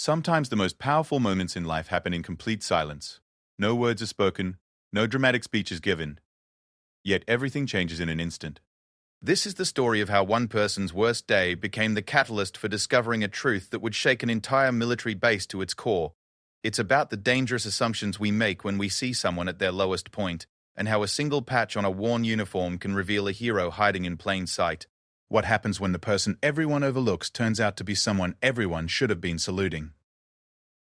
Sometimes the most powerful moments in life happen in complete silence. No words are spoken, no dramatic speech is given, yet everything changes in an instant. This is the story of how one person's worst day became the catalyst for discovering a truth that would shake an entire military base to its core. It's about the dangerous assumptions we make when we see someone at their lowest point, and how a single patch on a worn uniform can reveal a hero hiding in plain sight. What happens when the person everyone overlooks turns out to be someone everyone should have been saluting?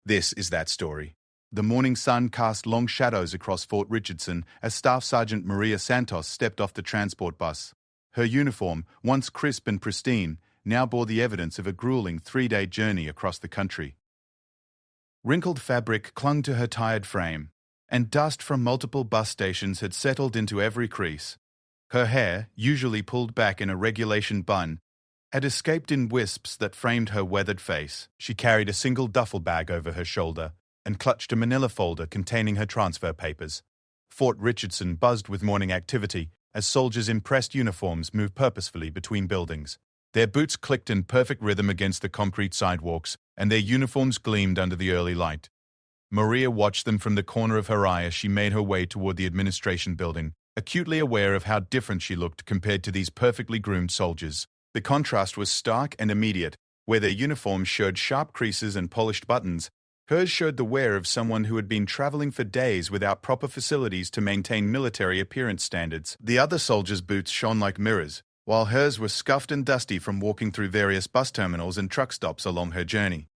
This is that story. The morning sun cast long shadows across Fort Richardson as Staff Sergeant Maria Santos stepped off the transport bus. Her uniform, once crisp and pristine, now bore the evidence of a grueling 3-day journey across the country. Wrinkled fabric clung to her tired frame, and dust from multiple bus stations had settled into every crease. Her hair, usually pulled back in a regulation bun, had escaped in wisps that framed her weathered face. She carried a single duffel bag over her shoulder and clutched a manila folder containing her transfer papers. Fort Richardson buzzed with morning activity as soldiers in pressed uniforms moved purposefully between buildings. Their boots clicked in perfect rhythm against the concrete sidewalks, and their uniforms gleamed under the early light. Maria watched them from the corner of her eye as she made her way toward the administration building, acutely aware of how different she looked compared to these perfectly groomed soldiers. The contrast was stark and immediate. Where their uniforms showed sharp creases and polished buttons, hers showed the wear of someone who had been traveling for days without proper facilities to maintain military appearance standards. The other soldiers' boots shone like mirrors, while hers were scuffed and dusty from walking through various bus terminals and truck stops along her journey.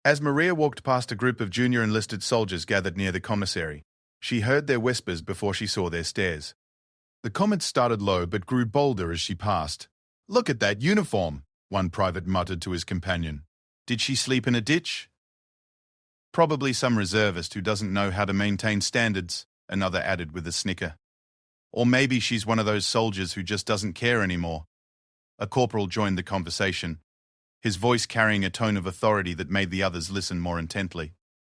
As Maria walked past a group of junior enlisted soldiers gathered near the commissary, she heard their whispers before she saw their stares. The comments started low but grew bolder as she passed. "Look at that uniform," one private muttered to his companion. "Did she sleep in a ditch?" "Probably some reservist who doesn't know how to maintain standards," another added with a snicker. "Or maybe she's one of those soldiers who just doesn't care anymore." A corporal joined the conversation, his voice carrying a tone of authority that made the others listen more intently.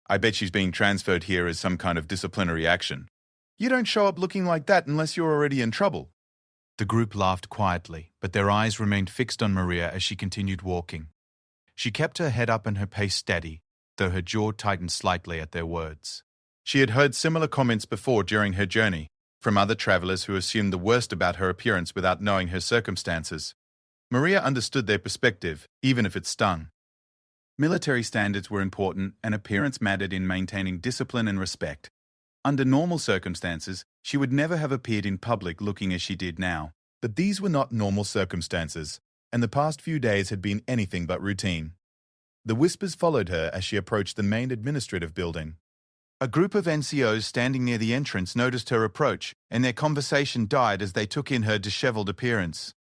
"I bet she's being transferred here as some kind of disciplinary action." "You don't show up looking like that unless you're already in trouble." The group laughed quietly, but their eyes remained fixed on Maria as she continued walking. She kept her head up and her pace steady, though her jaw tightened slightly at their words. She had heard similar comments before during her journey, from other travelers who assumed the worst about her appearance without knowing her circumstances. Maria understood their perspective, even if it stung. Military standards were important, and appearance mattered in maintaining discipline and respect. Under normal circumstances, she would never have appeared in public looking as she did now. But these were not normal circumstances, and the past few days had been anything but routine. The whispers followed her as she approached the main administrative building. A group of NCOs standing near the entrance noticed her approach, and their conversation died as they took in her disheveled appearance.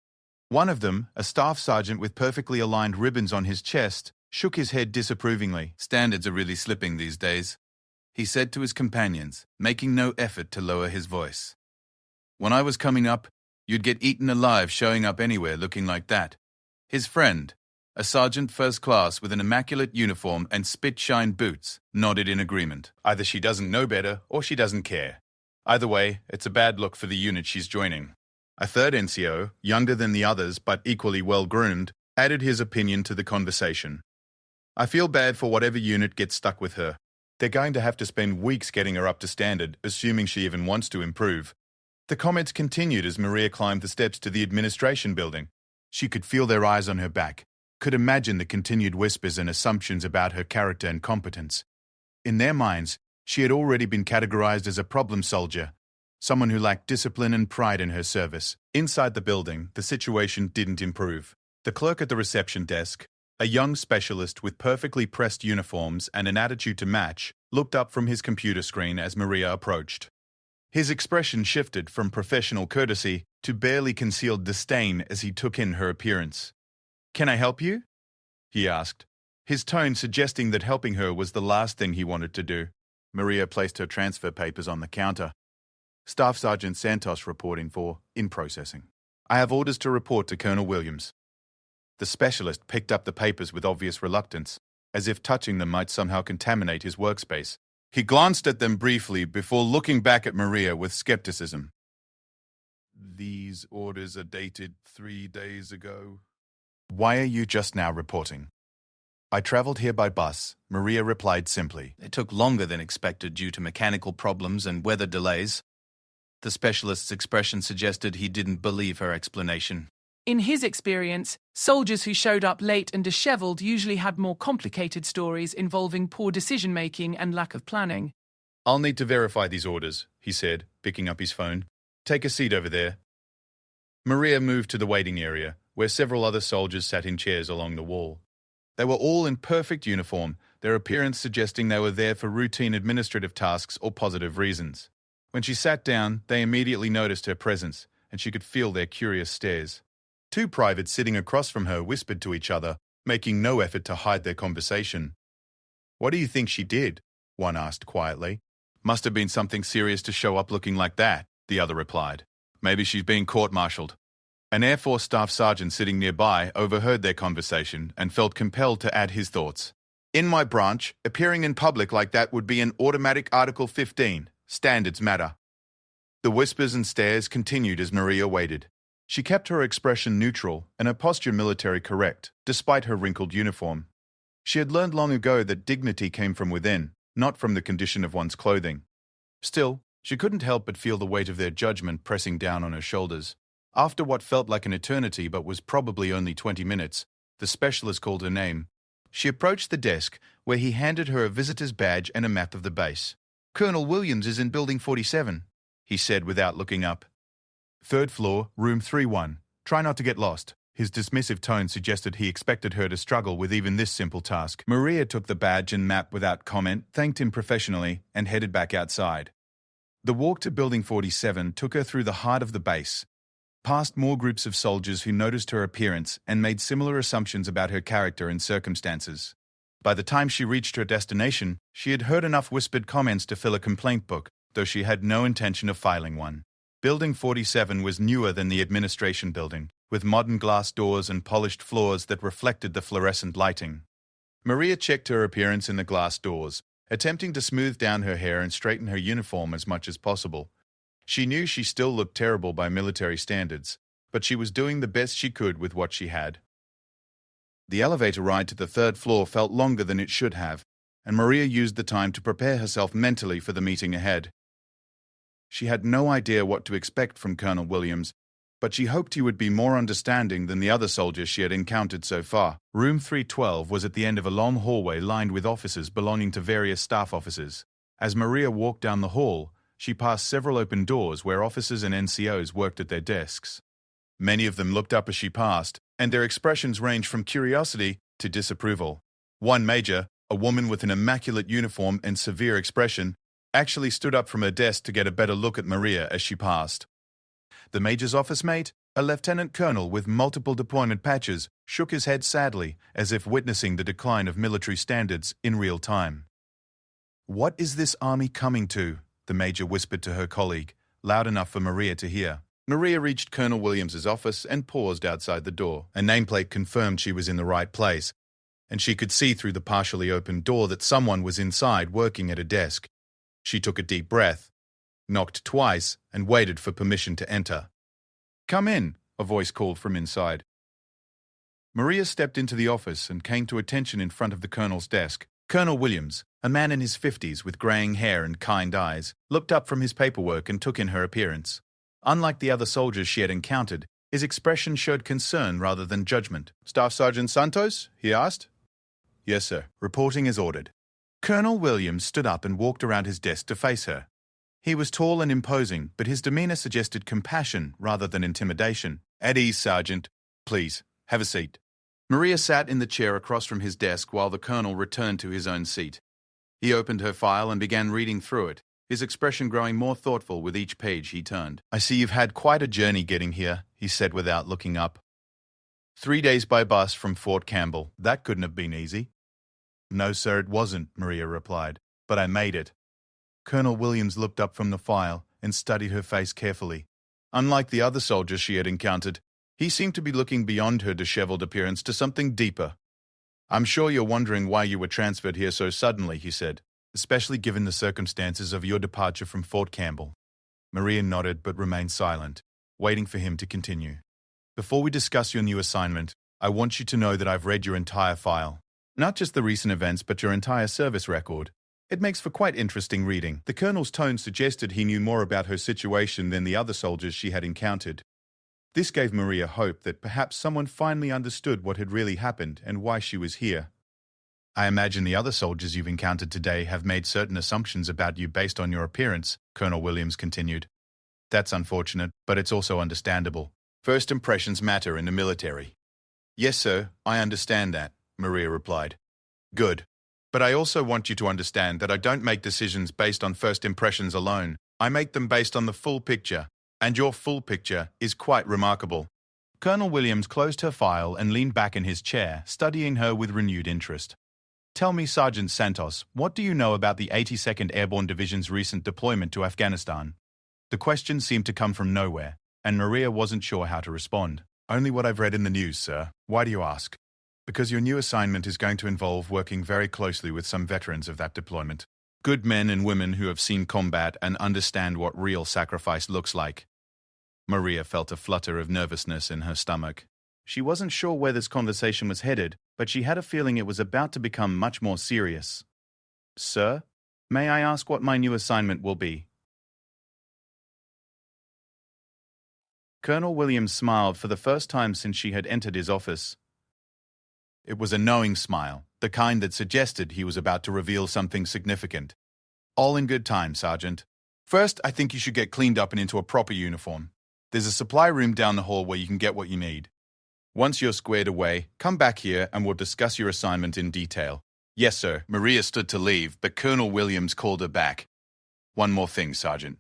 One of them, a staff sergeant with perfectly aligned ribbons on his chest, shook his head disapprovingly. "Standards are really slipping these days," he said to his companions, making no effort to lower his voice. "When I was coming up, you'd get eaten alive showing up anywhere looking like that." His friend, a sergeant first class with an immaculate uniform and spit-shine boots, nodded in agreement. "Either she doesn't know better or she doesn't care. Either way, it's a bad look for the unit she's joining." A third NCO, younger than the others but equally well-groomed, added his opinion to the conversation. "I feel bad for whatever unit gets stuck with her. They're going to have to spend weeks getting her up to standard, assuming she even wants to improve." The comments continued as Maria climbed the steps to the administration building. She could feel their eyes on her back, could imagine the continued whispers and assumptions about her character and competence. In their minds, she had already been categorized as a problem soldier, someone who lacked discipline and pride in her service. Inside the building, the situation didn't improve. The clerk at the reception desk, a young specialist with perfectly pressed uniforms and an attitude to match, looked up from his computer screen as Maria approached. His expression shifted from professional courtesy to barely concealed disdain as he took in her appearance. "Can I help you?" he asked, his tone suggesting that helping her was the last thing he wanted to do. Maria placed her transfer papers on the counter. "Staff Sergeant Santos reporting for in processing. I have orders to report to Colonel Williams." The specialist picked up the papers with obvious reluctance, as if touching them might somehow contaminate his workspace. He glanced at them briefly before looking back at Maria with skepticism. "These orders are dated 3 days ago." "Why are you just now reporting?" I traveled here by bus, Maria replied simply. It took longer than expected due to mechanical problems and weather delays. The specialist's expression suggested he didn't believe her explanation. In his experience, soldiers who showed up late and disheveled usually had more complicated stories involving poor decision-making and lack of planning. I'll need to verify these orders, he said, picking up his phone. Take a seat over there. Maria moved to the waiting area, where several other soldiers sat in chairs along the wall. They were all in perfect uniform, their appearance suggesting they were there for routine administrative tasks or positive reasons. When she sat down, they immediately noticed her presence, and she could feel their curious stares. Two privates sitting across from her whispered to each other, making no effort to hide their conversation. What do you think she did? One asked quietly. Must have been something serious to show up looking like that, the other replied. Maybe she's being court-martialed. An Air Force staff sergeant sitting nearby overheard their conversation and felt compelled to add his thoughts. In my branch, appearing in public like that would be an automatic Article 15. Standards matter. The whispers and stares continued as Maria waited. She kept her expression neutral and her posture military correct, despite her wrinkled uniform. She had learned long ago that dignity came from within, not from the condition of one's clothing. Still, she couldn't help but feel the weight of their judgment pressing down on her shoulders. After what felt like an eternity but was probably only 20 minutes, the specialist called her name. She approached the desk, where he handed her a visitor's badge and a map of the base. Colonel Williams is in Building 47, he said without looking up. Third floor, room 31. Try not to get lost. His dismissive tone suggested he expected her to struggle with even this simple task. Maria took the badge and map without comment, thanked him professionally, and headed back outside. The walk to Building 47 took her through the heart of the base, past more groups of soldiers who noticed her appearance and made similar assumptions about her character and circumstances. By the time she reached her destination, she had heard enough whispered comments to fill a complaint book, though she had no intention of filing one. Building 47 was newer than the administration building, with modern glass doors and polished floors that reflected the fluorescent lighting. Maria checked her appearance in the glass doors, attempting to smooth down her hair and straighten her uniform as much as possible. She knew she still looked terrible by military standards, but she was doing the best she could with what she had. The elevator ride to the third floor felt longer than it should have, and Maria used the time to prepare herself mentally for the meeting ahead. She had no idea what to expect from Colonel Williams, but she hoped he would be more understanding than the other soldiers she had encountered so far. Room 312 was at the end of a long hallway lined with offices belonging to various staff officers. As Maria walked down the hall, she passed several open doors where officers and NCOs worked at their desks. Many of them looked up as she passed, and their expressions ranged from curiosity to disapproval. One major, a woman with an immaculate uniform and severe expression, actually stood up from her desk to get a better look at Maria as she passed. The major's office mate, a lieutenant colonel with multiple deployment patches, shook his head sadly, as if witnessing the decline of military standards in real time. "What is this army coming to?" the major whispered to her colleague, loud enough for Maria to hear. Maria reached Colonel Williams's office and paused outside the door. A nameplate confirmed she was in the right place, and she could see through the partially opened door that someone was inside working at a desk. She took a deep breath, knocked twice, and waited for permission to enter. "Come in," a voice called from inside. Maria stepped into the office and came to attention in front of the colonel's desk. Colonel Williams, a man in his 50s with graying hair and kind eyes, looked up from his paperwork and took in her appearance. Unlike the other soldiers she had encountered, his expression showed concern rather than judgment. "Staff Sergeant Santos?" he asked. "Yes, sir. Reporting as ordered." Colonel Williams stood up and walked around his desk to face her. He was tall and imposing, but his demeanor suggested compassion rather than intimidation. "At ease, Sergeant. Please, have a seat." Maria sat in the chair across from his desk while the colonel returned to his own seat. He opened her file and began reading through it, his expression growing more thoughtful with each page he turned. "I see you've had quite a journey getting here," he said without looking up. 3 days by bus from Fort Campbell. That couldn't have been easy." "No, sir, it wasn't," Maria replied, "but I made it." Colonel Williams looked up from the file and studied her face carefully. Unlike the other soldiers she had encountered, he seemed to be looking beyond her disheveled appearance to something deeper. "I'm sure you're wondering why you were transferred here so suddenly," he said, "especially given the circumstances of your departure from Fort Campbell." Maria nodded but remained silent, waiting for him to continue. "Before we discuss your new assignment, I want you to know that I've read your entire file. Not just the recent events, but your entire service record. It makes for quite interesting reading. The colonel's tone suggested he knew more about her situation than the other soldiers she had encountered. This gave Maria hope that perhaps someone finally understood what had really happened and why she was here. I imagine the other soldiers you've encountered today have made certain assumptions about you based on your appearance, Colonel Williams continued. That's unfortunate, but it's also understandable. First impressions matter in the military. Yes, sir, I understand that, Maria replied. Good. But I also want you to understand that I don't make decisions based on first impressions alone. I make them based on the full picture. And your full picture is quite remarkable. Colonel Williams closed her file and leaned back in his chair, studying her with renewed interest. Tell me, Sergeant Santos, what do you know about the 82nd Airborne Division's recent deployment to Afghanistan? The question seemed to come from nowhere, and Maria wasn't sure how to respond. Only what I've read in the news, sir. Why do you ask? Because your new assignment is going to involve working very closely with some veterans of that deployment. Good men and women who have seen combat and understand what real sacrifice looks like. Maria felt a flutter of nervousness in her stomach. She wasn't sure where this conversation was headed, but she had a feeling it was about to become much more serious. Sir, may I ask what my new assignment will be? Colonel Williams smiled for the first time since she had entered his office. It was a knowing smile, the kind that suggested he was about to reveal something significant. All in good time, Sergeant. First, I think you should get cleaned up and into a proper uniform. There's a supply room down the hall where you can get what you need. Once you're squared away, come back here and we'll discuss your assignment in detail. Yes, sir. Maria stood to leave, but Colonel Williams called her back. One more thing, Sergeant.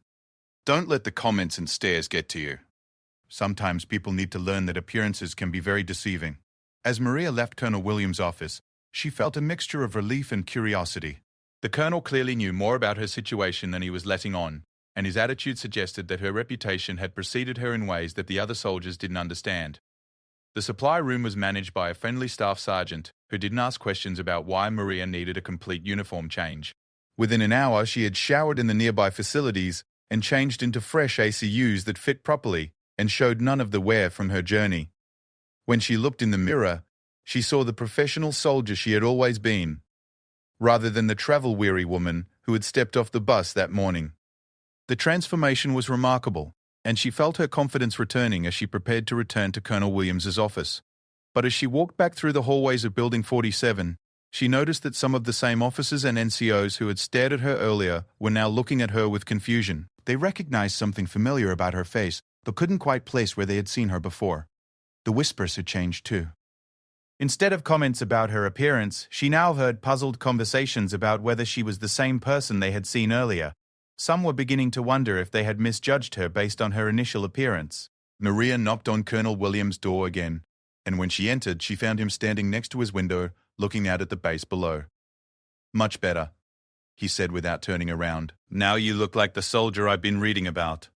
Don't let the comments and stares get to you. Sometimes people need to learn that appearances can be very deceiving. As Maria left Colonel Williams' office, she felt a mixture of relief and curiosity. The colonel clearly knew more about her situation than he was letting on, and his attitude suggested that her reputation had preceded her in ways that the other soldiers didn't understand. The supply room was managed by a friendly staff sergeant who didn't ask questions about why Maria needed a complete uniform change. Within an hour, she had showered in the nearby facilities and changed into fresh ACUs that fit properly and showed none of the wear from her journey. When she looked in the mirror, she saw the professional soldier she had always been, rather than the travel-weary woman who had stepped off the bus that morning. The transformation was remarkable, and she felt her confidence returning as she prepared to return to Colonel Williams's office. But as she walked back through the hallways of Building 47, she noticed that some of the same officers and NCOs who had stared at her earlier were now looking at her with confusion. They recognized something familiar about her face, but couldn't quite place where they had seen her before. The whispers had changed too. Instead of comments about her appearance, she now heard puzzled conversations about whether she was the same person they had seen earlier. Some were beginning to wonder if they had misjudged her based on her initial appearance. Maria knocked on Colonel Williams' door again, and when she entered, she found him standing next to his window, looking out at the base below. "Much better," he said without turning around. "Now you look like the soldier I've been reading about."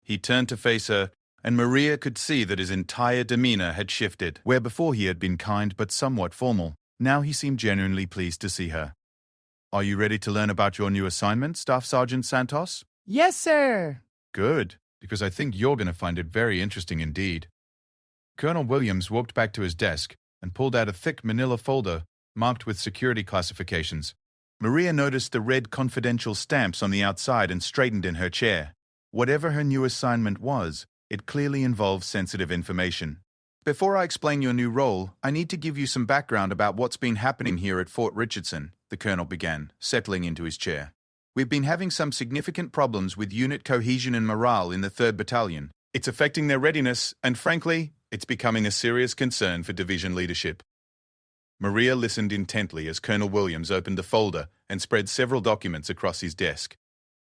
He turned to face her, and Maria could see that his entire demeanor had shifted. Where before he had been kind but somewhat formal, now he seemed genuinely pleased to see her. "Are you ready to learn about your new assignment, Staff Sergeant Santos?" Yes, sir. Good, because I think you're going to find it very interesting indeed. Colonel Williams walked back to his desk and pulled out a thick manila folder marked with security classifications. Maria noticed the red confidential stamps on the outside and straightened in her chair. Whatever her new assignment was, it clearly involved sensitive information. "Before I explain your new role, I need to give you some background about what's been happening here at Fort Richardson," the colonel began, settling into his chair. "We've been having some significant problems with unit cohesion and morale in the 3rd Battalion. It's affecting their readiness, and frankly, it's becoming a serious concern for division leadership." Maria listened intently as Colonel Williams opened the folder and spread several documents across his desk.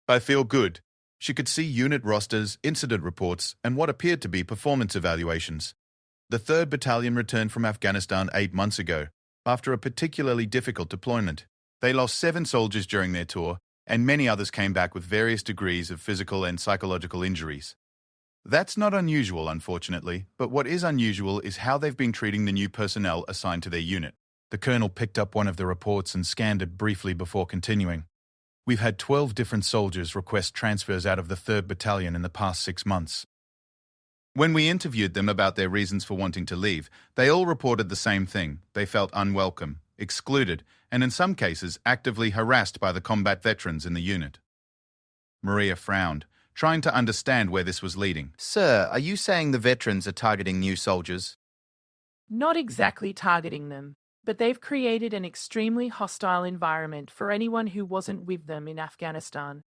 "I feel good." She could see unit rosters, incident reports, and what appeared to be performance evaluations. The 3rd Battalion returned from Afghanistan 8 months ago, after a particularly difficult deployment. They lost 7 soldiers during their tour, and many others came back with various degrees of physical and psychological injuries. That's not unusual, unfortunately, but what is unusual is how they've been treating the new personnel assigned to their unit. The colonel picked up one of the reports and scanned it briefly before continuing. "We've had 12 different soldiers request transfers out of the 3rd Battalion in the past 6 months. When we interviewed them about their reasons for wanting to leave, they all reported the same thing. They felt unwelcome, excluded, and in some cases actively harassed by the combat veterans in the unit. Maria frowned, trying to understand where this was leading. Sir, are you saying the veterans are targeting new soldiers? Not exactly targeting them, but they've created an extremely hostile environment for anyone who wasn't with them in Afghanistan.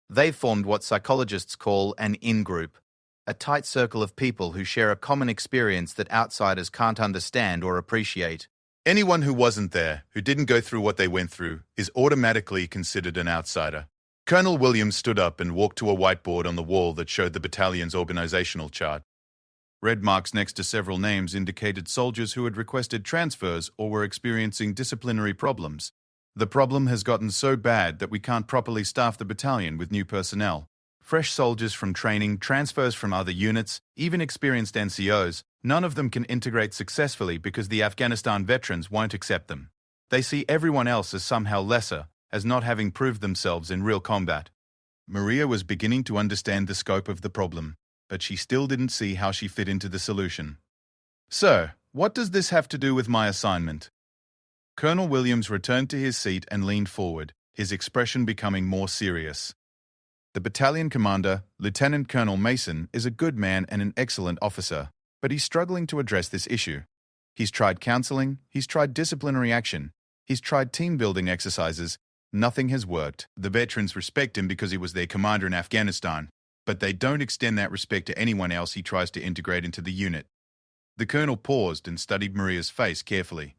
They've formed what psychologists call an in-group, a tight circle of people who share a common experience that outsiders can't understand or appreciate. Anyone who wasn't there, who didn't go through what they went through, is automatically considered an outsider. Colonel Williams stood up and walked to a whiteboard on the wall that showed the battalion's organizational chart. Red marks next to several names indicated soldiers who had requested transfers or were experiencing disciplinary problems. The problem has gotten so bad that we can't properly staff the battalion with new personnel. Fresh soldiers from training, transfers from other units, even experienced NCOs, none of them can integrate successfully because the Afghanistan veterans won't accept them. They see everyone else as somehow lesser, as not having proved themselves in real combat. Maria was beginning to understand the scope of the problem, but she still didn't see how she fit into the solution. "Sir, what does this have to do with my assignment?" Colonel Williams returned to his seat and leaned forward, his expression becoming more serious. The battalion commander, Lieutenant Colonel Mason, is a good man and an excellent officer, but he's struggling to address this issue. He's tried counseling, he's tried disciplinary action, he's tried team-building exercises. Nothing has worked. The veterans respect him because he was their commander in Afghanistan, but they don't extend that respect to anyone else he tries to integrate into the unit. The colonel paused and studied Maria's face carefully.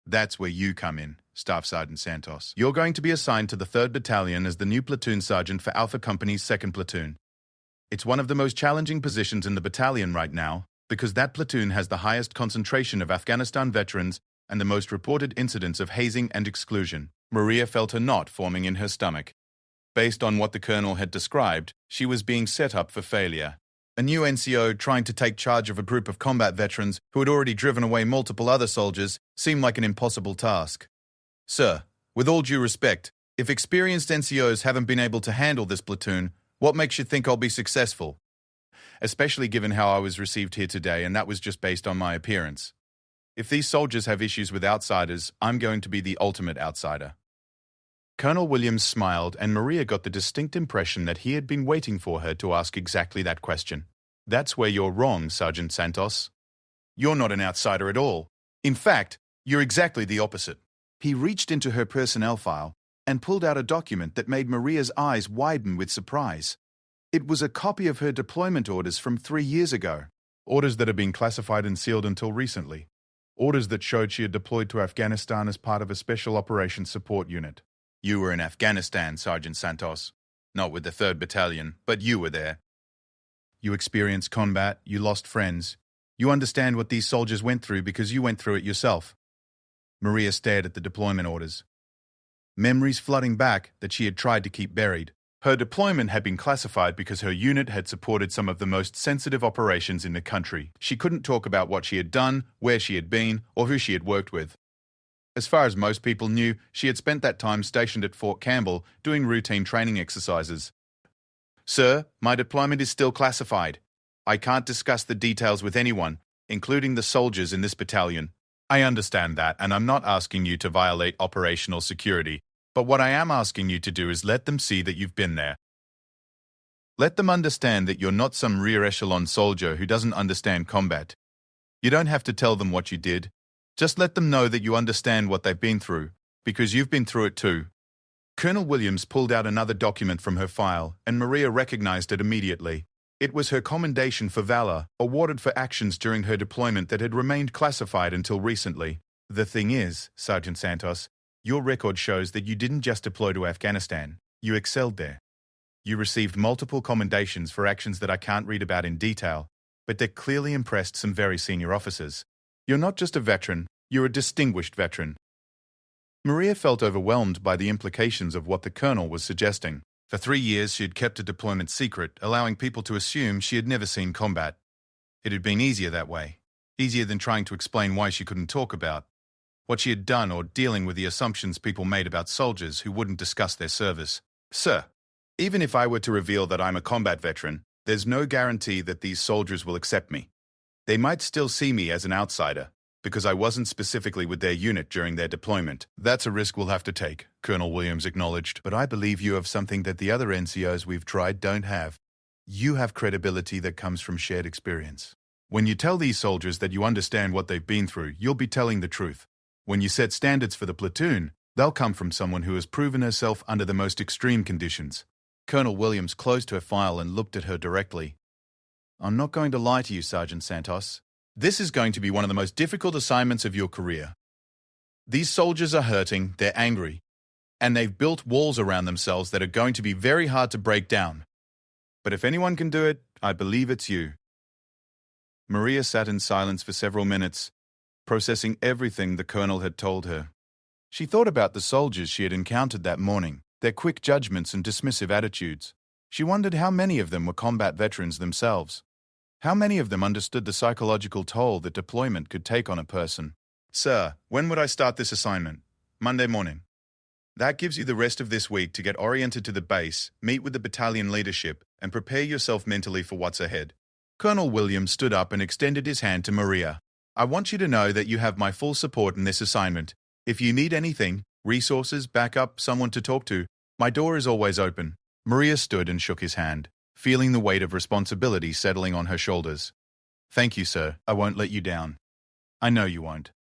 "That's where you come in, Staff Sergeant Santos. You're going to be assigned to the 3rd Battalion as the new platoon sergeant for Alpha Company's 2nd Platoon. It's one of the most challenging positions in the battalion right now because that platoon has the highest concentration of Afghanistan veterans and the most reported incidents of hazing and exclusion." Maria felt a knot forming in her stomach. Based on what the colonel had described, she was being set up for failure. A new NCO trying to take charge of a group of combat veterans who had already driven away multiple other soldiers seemed like an impossible task. "Sir, with all due respect, if experienced NCOs haven't been able to handle this platoon, what makes you think I'll be successful? Especially given how I was received here today, and that was just based on my appearance. If these soldiers have issues with outsiders, I'm going to be the ultimate outsider." Colonel Williams smiled, and Maria got the distinct impression that he had been waiting for her to ask exactly that question. "That's where you're wrong, Sergeant Santos. You're not an outsider at all. In fact, you're exactly the opposite." He reached into her personnel file and pulled out a document that made Maria's eyes widen with surprise. It was a copy of her deployment orders from 3 years ago. Orders that had been classified and sealed until recently. Orders that showed she had deployed to Afghanistan as part of a Special Operations Support Unit. "You were in Afghanistan, Sergeant Santos. Not with the 3rd Battalion, but you were there. You experienced combat, you lost friends. You understand what these soldiers went through because you went through it yourself." Maria stared at the deployment orders. Memories flooding back that she had tried to keep buried. Her deployment had been classified because her unit had supported some of the most sensitive operations in the country. She couldn't talk about what she had done, where she had been, or who she had worked with. As far as most people knew, she had spent that time stationed at Fort Campbell doing routine training exercises. "Sir, my deployment is still classified. I can't discuss the details with anyone, including the soldiers in this battalion." "I understand that, and I'm not asking you to violate operational security, but what I am asking you to do is let them see that you've been there. Let them understand that you're not some rear echelon soldier who doesn't understand combat. You don't have to tell them what you did. Just let them know that you understand what they've been through, because you've been through it too." Colonel Williams pulled out another document from her file, and Maria recognized it immediately. It was her commendation for valor, awarded for actions during her deployment that had remained classified until recently. "The thing is, Sergeant Santos, your record shows that you didn't just deploy to Afghanistan, you excelled there. You received multiple commendations for actions that I can't read about in detail, but that clearly impressed some very senior officers. You're not just a veteran, you're a distinguished veteran." Maria felt overwhelmed by the implications of what the colonel was suggesting. For 3 years, she had kept a deployment secret, allowing people to assume she had never seen combat. It had been easier that way, easier than trying to explain why she couldn't talk about what she had done or dealing with the assumptions people made about soldiers who wouldn't discuss their service. "Sir, even if I were to reveal that I'm a combat veteran, there's no guarantee that these soldiers will accept me. They might still see me as an outsider. because I wasn't specifically with their unit during their deployment. That's a risk we'll have to take, Colonel Williams acknowledged. But I believe you have something that the other NCOs we've tried don't have. You have credibility that comes from shared experience. When you tell these soldiers that you understand what they've been through, you'll be telling the truth. When you set standards for the platoon, they'll come from someone who has proven herself under the most extreme conditions. Colonel Williams closed her file and looked at her directly. I'm not going to lie to you, Sergeant Santos. This is going to be one of the most difficult assignments of your career. These soldiers are hurting, they're angry, and they've built walls around themselves that are going to be very hard to break down. But if anyone can do it, I believe it's you. Maria sat in silence for several minutes, processing everything the colonel had told her. She thought about the soldiers she had encountered that morning, their quick judgments and dismissive attitudes. She wondered how many of them were combat veterans themselves. How many of them understood the psychological toll that deployment could take on a person? Sir, when would I start this assignment? Monday morning. That gives you the rest of this week to get oriented to the base, meet with the battalion leadership, and prepare yourself mentally for what's ahead. Colonel Williams stood up and extended his hand to Maria. I want you to know that you have my full support in this assignment. If you need anything, resources, backup, someone to talk to, my door is always open. Maria stood and shook his hand, feeling the weight of responsibility settling on her shoulders. Thank you, sir. I won't let you down. I know you won't.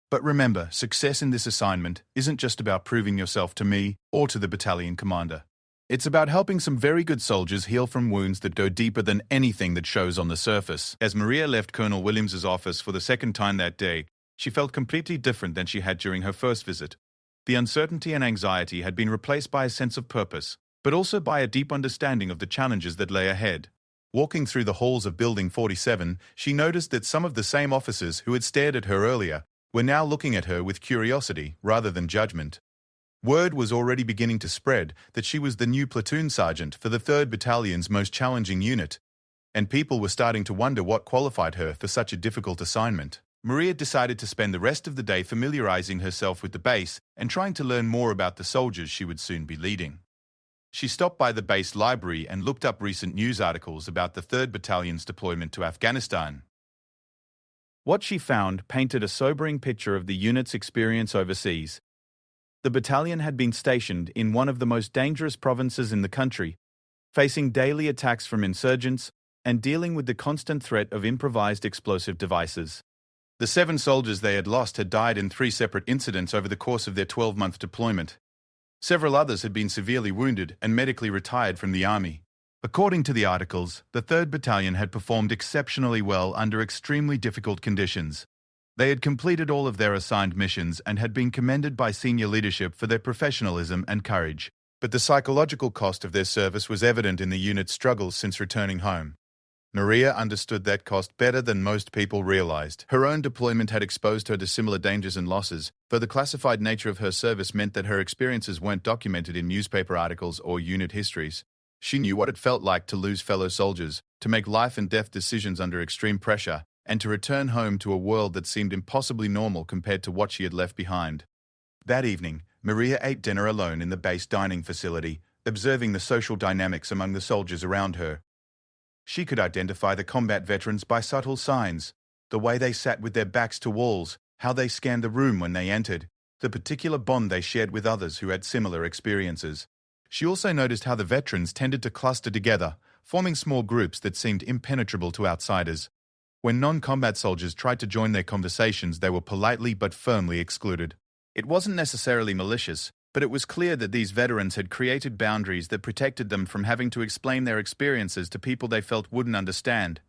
But remember, success in this assignment isn't just about proving yourself to me or to the battalion commander. It's about helping some very good soldiers heal from wounds that go deeper than anything that shows on the surface. As Maria left Colonel Williams's office for the second time that day, she felt completely different than she had during her first visit. The uncertainty and anxiety had been replaced by a sense of purpose, but also by a deep understanding of the challenges that lay ahead. Walking through the halls of Building 47, she noticed that some of the same officers who had stared at her earlier were now looking at her with curiosity rather than judgment. Word was already beginning to spread that she was the new platoon sergeant for the 3rd Battalion's most challenging unit, and people were starting to wonder what qualified her for such a difficult assignment. Maria decided to spend the rest of the day familiarizing herself with the base and trying to learn more about the soldiers she would soon be leading. She stopped by the base library and looked up recent news articles about the 3rd Battalion's deployment to Afghanistan. What she found painted a sobering picture of the unit's experience overseas. The battalion had been stationed in one of the most dangerous provinces in the country, facing daily attacks from insurgents and dealing with the constant threat of improvised explosive devices. The 7 soldiers they had lost had died in 3 separate incidents over the course of their 12-month deployment. Several others had been severely wounded and medically retired from the army. According to the articles, the 3rd Battalion had performed exceptionally well under extremely difficult conditions. They had completed all of their assigned missions and had been commended by senior leadership for their professionalism and courage. But the psychological cost of their service was evident in the unit's struggles since returning home. Maria understood that cost better than most people realized. Her own deployment had exposed her to similar dangers and losses, though the classified nature of her service meant that her experiences weren't documented in newspaper articles or unit histories. She knew what it felt like to lose fellow soldiers, to make life and death decisions under extreme pressure, and to return home to a world that seemed impossibly normal compared to what she had left behind. That evening, Maria ate dinner alone in the base dining facility, observing the social dynamics among the soldiers around her. She could identify the combat veterans by subtle signs, the way they sat with their backs to walls, how they scanned the room when they entered, the particular bond they shared with others who had similar experiences. She also noticed how the veterans tended to cluster together, forming small groups that seemed impenetrable to outsiders. When non-combat soldiers tried to join their conversations, they were politely but firmly excluded. It wasn't necessarily malicious, but it was clear that these veterans had created boundaries that protected them from having to explain their experiences to people they felt wouldn't understand.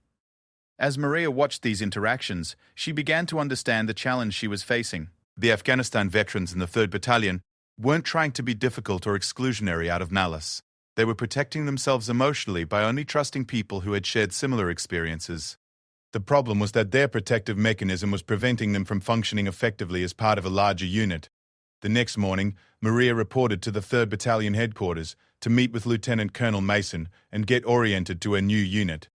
As Maria watched these interactions, she began to understand the challenge she was facing. The Afghanistan veterans in the 3rd Battalion weren't trying to be difficult or exclusionary out of malice. They were protecting themselves emotionally by only trusting people who had shared similar experiences. The problem was that their protective mechanism was preventing them from functioning effectively as part of a larger unit. The next morning, Maria reported to the 3rd Battalion headquarters to meet with Lieutenant Colonel Mason and get oriented to a new unit.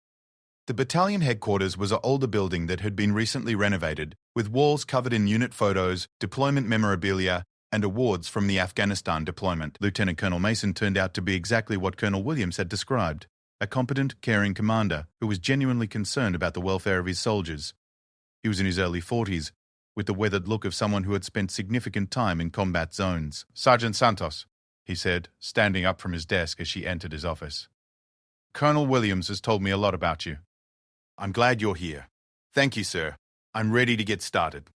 The battalion headquarters was an older building that had been recently renovated, with walls covered in unit photos, deployment memorabilia, and awards from the Afghanistan deployment. Lieutenant Colonel Mason turned out to be exactly what Colonel Williams had described, a competent, caring commander who was genuinely concerned about the welfare of his soldiers. He was in his early 40s, with the weathered look of someone who had spent significant time in combat zones. "Sergeant Santos," he said, standing up from his desk as she entered his office. "Colonel Williams has told me a lot about you. I'm glad you're here." "Thank you, sir. I'm ready to get started."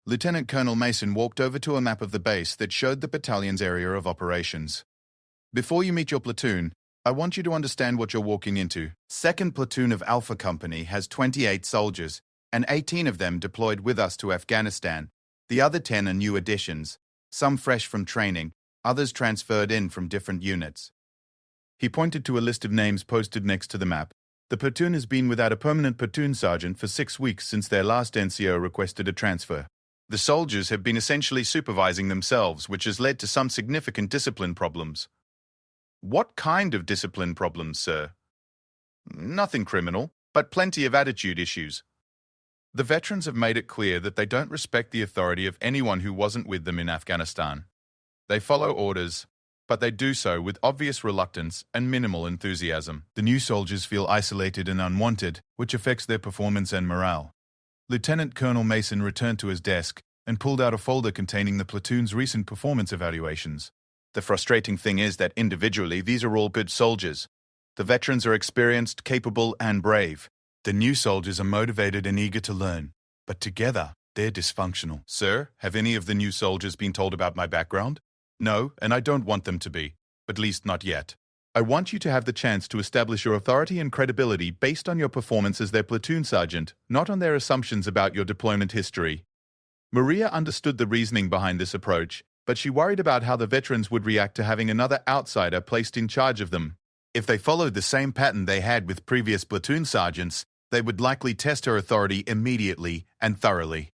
Lieutenant Colonel Mason walked over to a map of the base that showed the battalion's area of operations. "Before you meet your platoon, I want you to understand what you're walking into. 2nd Platoon of Alpha Company has 28 soldiers, and 18 of them deployed with us to Afghanistan. The other 10 are new additions, some fresh from training, others transferred in from different units." He pointed to a list of names posted next to the map. "The platoon has been without a permanent platoon sergeant for 6 weeks since their last NCO requested a transfer. The soldiers have been essentially supervising themselves, which has led to some significant discipline problems." "What kind of discipline problems, sir?" "Nothing criminal, but plenty of attitude issues. The veterans have made it clear that they don't respect the authority of anyone who wasn't with them in Afghanistan. They follow orders, but they do so with obvious reluctance and minimal enthusiasm. The new soldiers feel isolated and unwanted, which affects their performance and morale." Lieutenant Colonel Mason returned to his desk and pulled out a folder containing the platoon's recent performance evaluations. "The frustrating thing is that individually these are all good soldiers. The veterans are experienced, capable, and brave. The new soldiers are motivated and eager to learn, but together they're dysfunctional." "Sir, have any of the new soldiers been told about my background?" "No, and I don't want them to be, at least not yet. I want you to have the chance to establish your authority and credibility based on your performance as their platoon sergeant, not on their assumptions about your deployment history." Maria understood the reasoning behind this approach, but she worried about how the veterans would react to having another outsider placed in charge of them. If they followed the same pattern they had with previous platoon sergeants, they would likely test her authority immediately and thoroughly.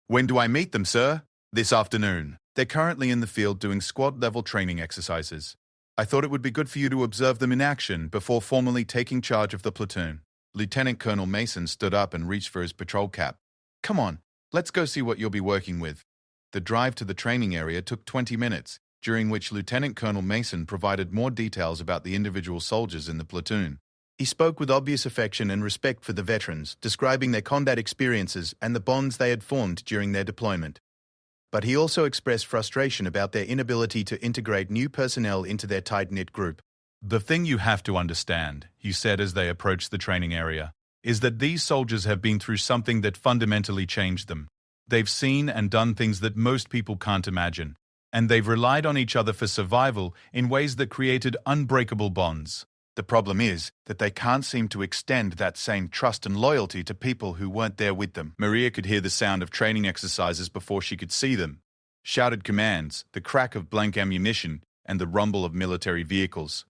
"When do I meet them, sir?" "This afternoon. They're currently in the field doing squad-level training exercises. I thought it would be good for you to observe them in action before formally taking charge of the platoon." Lieutenant Colonel Mason stood up and reached for his patrol cap. "Come on, let's go see what you'll be working with." The drive to the training area took 20 minutes, during which Lieutenant Colonel Mason provided more details about the individual soldiers in the platoon. He spoke with obvious affection and respect for the veterans, describing their combat experiences and the bonds they had formed during their deployment. But he also expressed frustration about their inability to integrate new personnel into their tight-knit group. "The thing you have to understand," he said as they approached the training area, "is that these soldiers have been through something that fundamentally changed them. They've seen and done things that most people can't imagine, and they've relied on each other for survival in ways that created unbreakable bonds. The problem is that they can't seem to extend that same trust and loyalty to people who weren't there with them." Maria could hear the sound of training exercises before she could see them. Shouted commands, the crack of blank ammunition, and the rumble of military vehicles.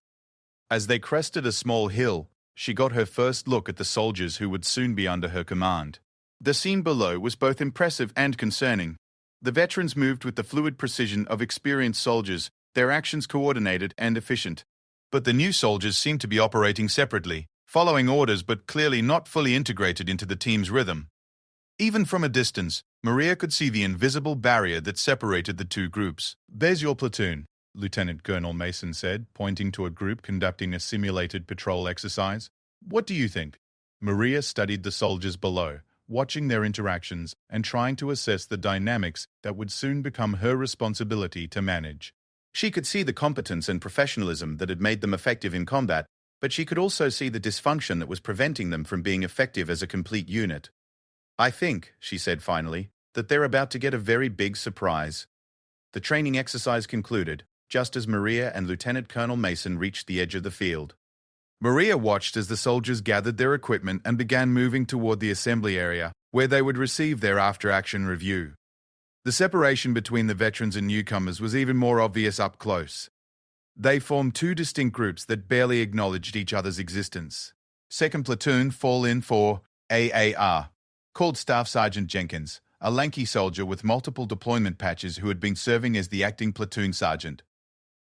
As they crested a small hill, she got her first look at the soldiers who would soon be under her command. The scene below was both impressive and concerning. The veterans moved with the fluid precision of experienced soldiers, their actions coordinated and efficient. But the new soldiers seemed to be operating separately, following orders but clearly not fully integrated into the team's rhythm. Even from a distance, Maria could see the invisible barrier that separated the two groups. "There's your platoon," Lieutenant Colonel Mason said, pointing to a group conducting a simulated patrol exercise. "What do you think?" Maria studied the soldiers below, watching their interactions and trying to assess the dynamics that would soon become her responsibility to manage. She could see the competence and professionalism that had made them effective in combat, but she could also see the dysfunction that was preventing them from being effective as a complete unit. "I think," she said finally, "that they're about to get a very big surprise." The training exercise concluded, just as Maria and Lieutenant Colonel Mason reached the edge of the field. Maria watched as the soldiers gathered their equipment and began moving toward the assembly area, where they would receive their after-action review. The separation between the veterans and newcomers was even more obvious up close. They formed two distinct groups that barely acknowledged each other's existence. 2nd Platoon fall in for AAR, called Staff Sergeant Jenkins, a lanky soldier with multiple deployment patches who had been serving as the acting platoon sergeant.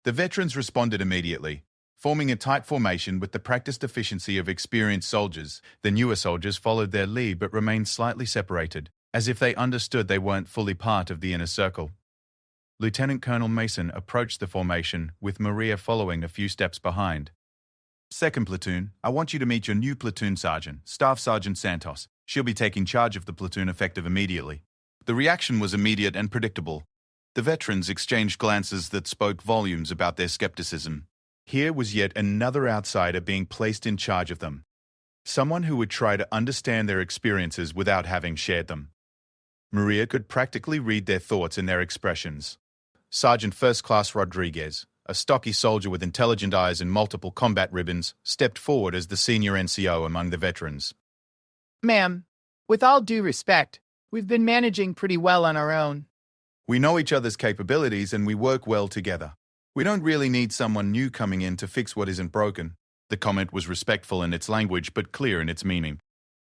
The veterans responded immediately, forming a tight formation with the practiced efficiency of experienced soldiers. The newer soldiers followed their lead but remained slightly separated, as if they understood they weren't fully part of the inner circle. Lieutenant Colonel Mason approached the formation, with Maria following a few steps behind. 2nd Platoon, I want you to meet your new platoon sergeant, Staff Sergeant Santos. She'll be taking charge of the platoon effective immediately. The reaction was immediate and predictable. The veterans exchanged glances that spoke volumes about their skepticism. Here was yet another outsider being placed in charge of them. Someone who would try to understand their experiences without having shared them. Maria could practically read their thoughts in their expressions. Sergeant First Class Rodriguez, a stocky soldier with intelligent eyes and multiple combat ribbons, stepped forward as the senior NCO among the veterans. Ma'am, with all due respect, we've been managing pretty well on our own. We know each other's capabilities and we work well together. We don't really need someone new coming in to fix what isn't broken. The comment was respectful in its language but clear in its meaning.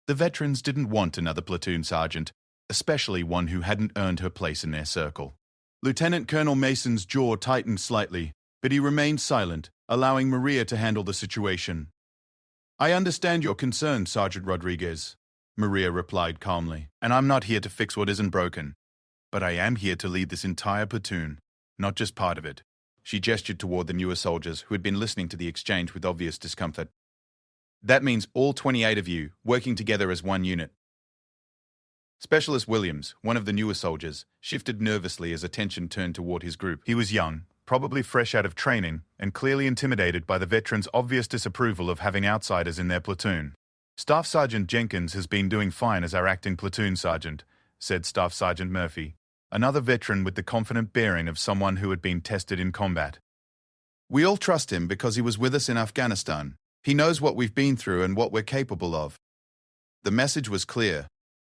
The veterans didn't want another platoon sergeant, especially one who hadn't earned her place in their circle. Lieutenant Colonel Mason's jaw tightened slightly, but he remained silent, allowing Maria to handle the situation. I understand your concern, Sergeant Rodriguez, Maria replied calmly, and I'm not here to fix what isn't broken. But I am here to lead this entire platoon, not just part of it. She gestured toward the newer soldiers who had been listening to the exchange with obvious discomfort. That means all 28 of you working together as one unit. Specialist Williams, one of the newer soldiers, shifted nervously as attention turned toward his group. He was young, probably fresh out of training, and clearly intimidated by the veterans' obvious disapproval of having outsiders in their platoon. Staff Sergeant Jenkins has been doing fine as our acting platoon sergeant, said Staff Sergeant Murphy, another veteran with the confident bearing of someone who had been tested in combat. We all trust him because he was with us in Afghanistan. He knows what we've been through and what we're capable of. The message was clear.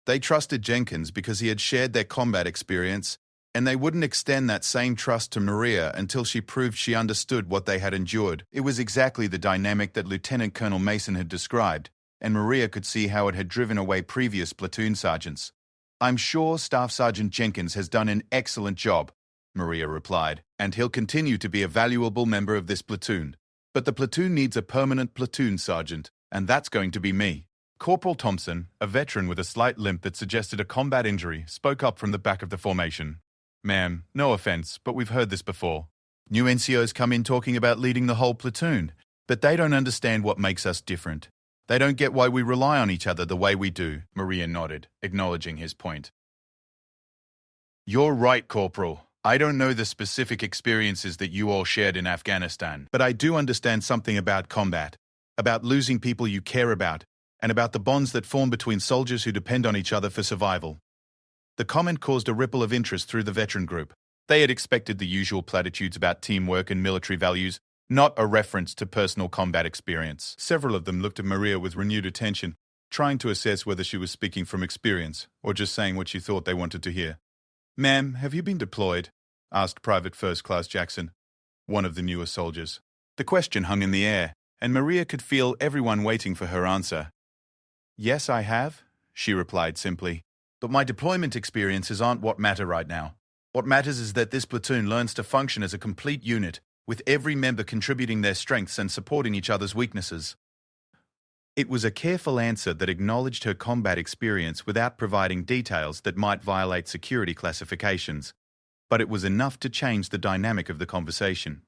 They trusted Jenkins because he had shared their combat experience, and they wouldn't extend that same trust to Maria until she proved she understood what they had endured. It was exactly the dynamic that Lieutenant Colonel Mason had described, and Maria could see how it had driven away previous platoon sergeants. I'm sure Staff Sergeant Jenkins has done an excellent job, Maria replied, and he'll continue to be a valuable member of this platoon. But the platoon needs a permanent platoon sergeant, and that's going to be me. Corporal Thompson, a veteran with a slight limp that suggested a combat injury, spoke up from the back of the formation. Ma'am, no offense, but we've heard this before. New NCOs come in talking about leading the whole platoon, but they don't understand what makes us different. They don't get why we rely on each other the way we do, Maria nodded, acknowledging his point. You're right, Corporal. I don't know the specific experiences that you all shared in Afghanistan, but I do understand something about combat, about losing people you care about, and about the bonds that form between soldiers who depend on each other for survival. The comment caused a ripple of interest through the veteran group. They had expected the usual platitudes about teamwork and military values, not a reference to personal combat experience. Several of them looked at Maria with renewed attention, trying to assess whether she was speaking from experience or just saying what she thought they wanted to hear. Ma'am, have you been deployed? Asked Private First Class Jackson, one of the newer soldiers. The question hung in the air, and Maria could feel everyone waiting for her answer. Yes, I have, she replied simply. But my deployment experiences aren't what matter right now. What matters is that this platoon learns to function as a complete unit, with every member contributing their strengths and supporting each other's weaknesses. It was a careful answer that acknowledged her combat experience without providing details that might violate security classifications, but it was enough to change the dynamic of the conversation.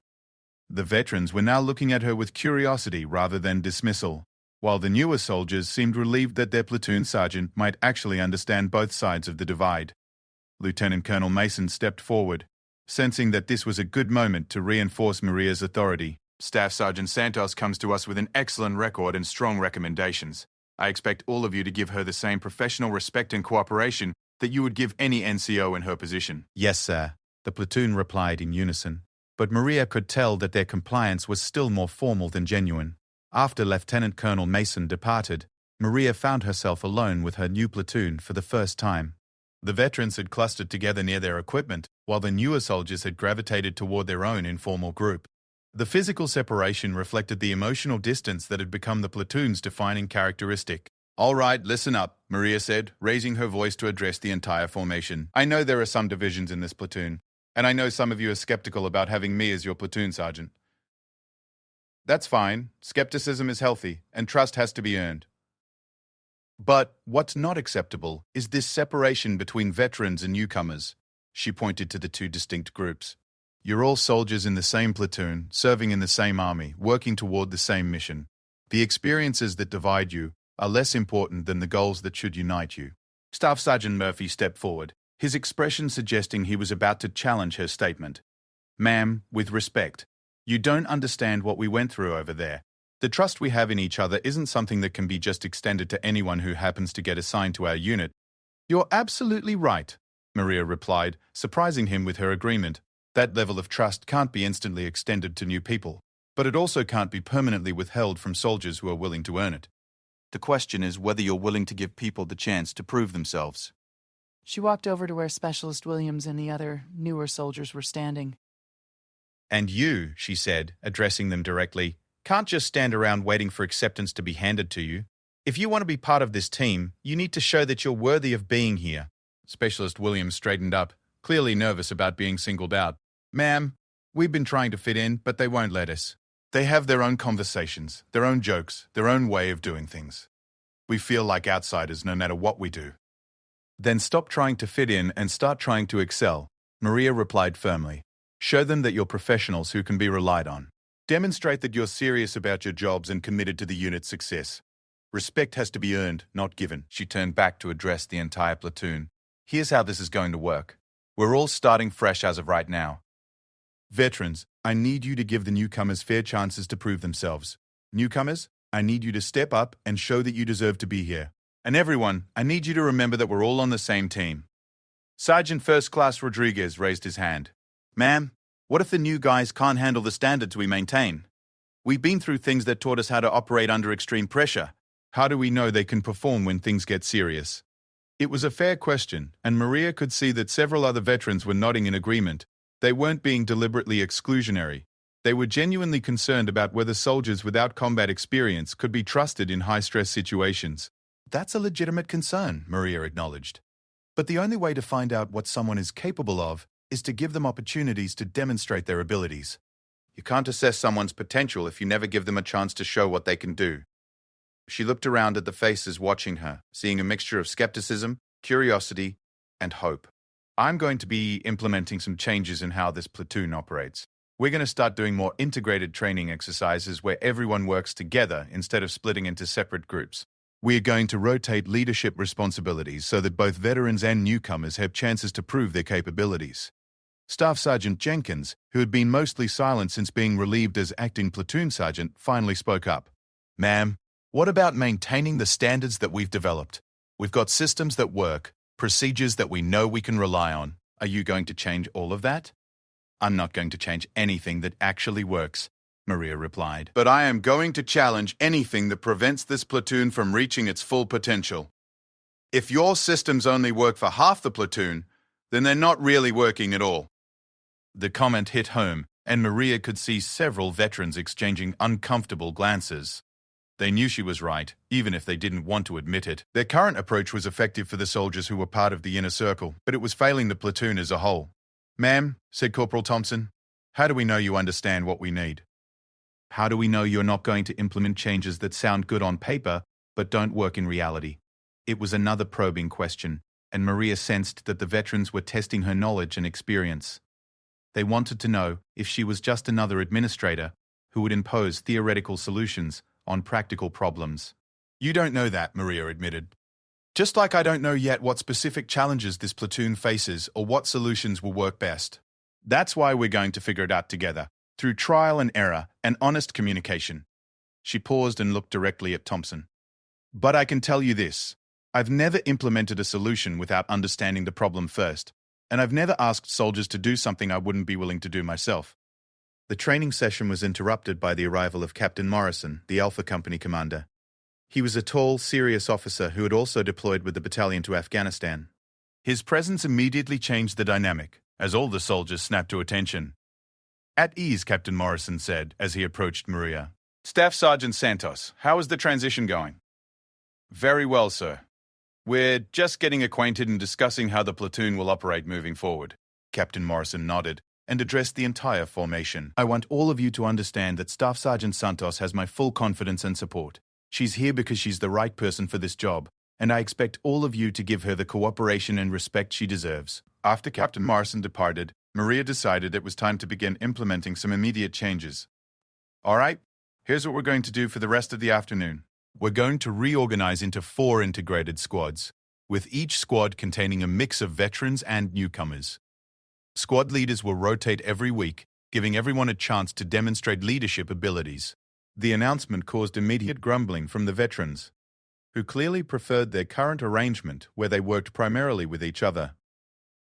The veterans were now looking at her with curiosity rather than dismissal, while the newer soldiers seemed relieved that their platoon sergeant might actually understand both sides of the divide. Lieutenant Colonel Mason stepped forward, sensing that this was a good moment to reinforce Maria's authority. Staff Sergeant Santos comes to us with an excellent record and strong recommendations. I expect all of you to give her the same professional respect and cooperation that you would give any NCO in her position. Yes, sir, the platoon replied in unison. But Maria could tell that their compliance was still more formal than genuine. After Lieutenant Colonel Mason departed, Maria found herself alone with her new platoon for the first time. The veterans had clustered together near their equipment, while the newer soldiers had gravitated toward their own informal group. The physical separation reflected the emotional distance that had become the platoon's defining characteristic. All right, listen up, Maria said, raising her voice to address the entire formation. I know there are some divisions in this platoon, and I know some of you are skeptical about having me as your platoon sergeant. That's fine. Skepticism is healthy, and trust has to be earned. But what's not acceptable is this separation between veterans and newcomers. She pointed to the two distinct groups. You're all soldiers in the same platoon, serving in the same army, working toward the same mission. The experiences that divide you are less important than the goals that should unite you. Staff Sergeant Murphy stepped forward, his expression suggesting he was about to challenge her statement. "Ma'am, with respect, you don't understand what we went through over there. The trust we have in each other isn't something that can be just extended to anyone who happens to get assigned to our unit." "You're absolutely right," Maria replied, surprising him with her agreement. That level of trust can't be instantly extended to new people, but it also can't be permanently withheld from soldiers who are willing to earn it. The question is whether you're willing to give people the chance to prove themselves. She walked over to where Specialist Williams and the other newer soldiers were standing. "And you," she said, addressing them directly, "can't just stand around waiting for acceptance to be handed to you. If you want to be part of this team, you need to show that you're worthy of being here." Specialist Williams straightened up, clearly nervous about being singled out. "Ma'am, we've been trying to fit in, but they won't let us. They have their own conversations, their own jokes, their own way of doing things. We feel like outsiders no matter what we do." "Then stop trying to fit in and start trying to excel," Maria replied firmly. "Show them that you're professionals who can be relied on. Demonstrate that you're serious about your jobs and committed to the unit's success. Respect has to be earned, not given." She turned back to address the entire platoon. "Here's how this is going to work. We're all starting fresh as of right now. Veterans, I need you to give the newcomers fair chances to prove themselves. Newcomers, I need you to step up and show that you deserve to be here. And everyone, I need you to remember that we're all on the same team." Sergeant First Class Rodriguez raised his hand. "Ma'am, what if the new guys can't handle the standards we maintain? We've been through things that taught us how to operate under extreme pressure. How do we know they can perform when things get serious?" It was a fair question, and Maria could see that several other veterans were nodding in agreement. They weren't being deliberately exclusionary. They were genuinely concerned about whether soldiers without combat experience could be trusted in high-stress situations. "That's a legitimate concern," Maria acknowledged. "But the only way to find out what someone is capable of is to give them opportunities to demonstrate their abilities. You can't assess someone's potential if you never give them a chance to show what they can do." She looked around at the faces watching her, seeing a mixture of skepticism, curiosity, and hope. "I'm going to be implementing some changes in how this platoon operates. We're going to start doing more integrated training exercises where everyone works together instead of splitting into separate groups. We're going to rotate leadership responsibilities so that both veterans and newcomers have chances to prove their capabilities." Staff Sergeant Jenkins, who had been mostly silent since being relieved as acting platoon sergeant, finally spoke up. "Ma'am, what about maintaining the standards that we've developed? We've got systems that work, procedures that we know we can rely on. Are you going to change all of that?" "I'm not going to change anything that actually works," Maria replied. "But I am going to challenge anything that prevents this platoon from reaching its full potential. If your systems only work for half the platoon, then they're not really working at all." The comment hit home, and Maria could see several veterans exchanging uncomfortable glances. They knew she was right, even if they didn't want to admit it. Their current approach was effective for the soldiers who were part of the inner circle, but it was failing the platoon as a whole. "Ma'am," said Corporal Thompson, "how do we know you understand what we need? How do we know you're not going to implement changes that sound good on paper but don't work in reality?" It was another probing question, and Maria sensed that the veterans were testing her knowledge and experience. They wanted to know if she was just another administrator who would impose theoretical solutions on practical problems. "You don't know that," Maria admitted. "Just like I don't know yet what specific challenges this platoon faces or what solutions will work best. That's why we're going to figure it out together, through trial and error and honest communication." She paused and looked directly at Thompson. "But I can tell you this. I've never implemented a solution without understanding the problem first, and I've never asked soldiers to do something I wouldn't be willing to do myself." The training session was interrupted by the arrival of Captain Morrison, the Alpha Company commander. He was a tall, serious officer who had also deployed with the battalion to Afghanistan. His presence immediately changed the dynamic, as all the soldiers snapped to attention. "At ease," Captain Morrison said as he approached Maria. "Staff Sergeant Santos, how is the transition going?" "Very well, sir. We're just getting acquainted and discussing how the platoon will operate moving forward." Captain Morrison nodded and addressed the entire formation. "I want all of you to understand that Staff Sergeant Santos has my full confidence and support. She's here because she's the right person for this job, and I expect all of you to give her the cooperation and respect she deserves." After Captain Morrison departed, Maria decided it was time to begin implementing some immediate changes. "All right, here's what we're going to do for the rest of the afternoon. We're going to reorganize into 4 integrated squads. with each squad containing a mix of veterans and newcomers. Squad leaders will rotate every week, giving everyone a chance to demonstrate leadership abilities. The announcement caused immediate grumbling from the veterans, who clearly preferred their current arrangement where they worked primarily with each other.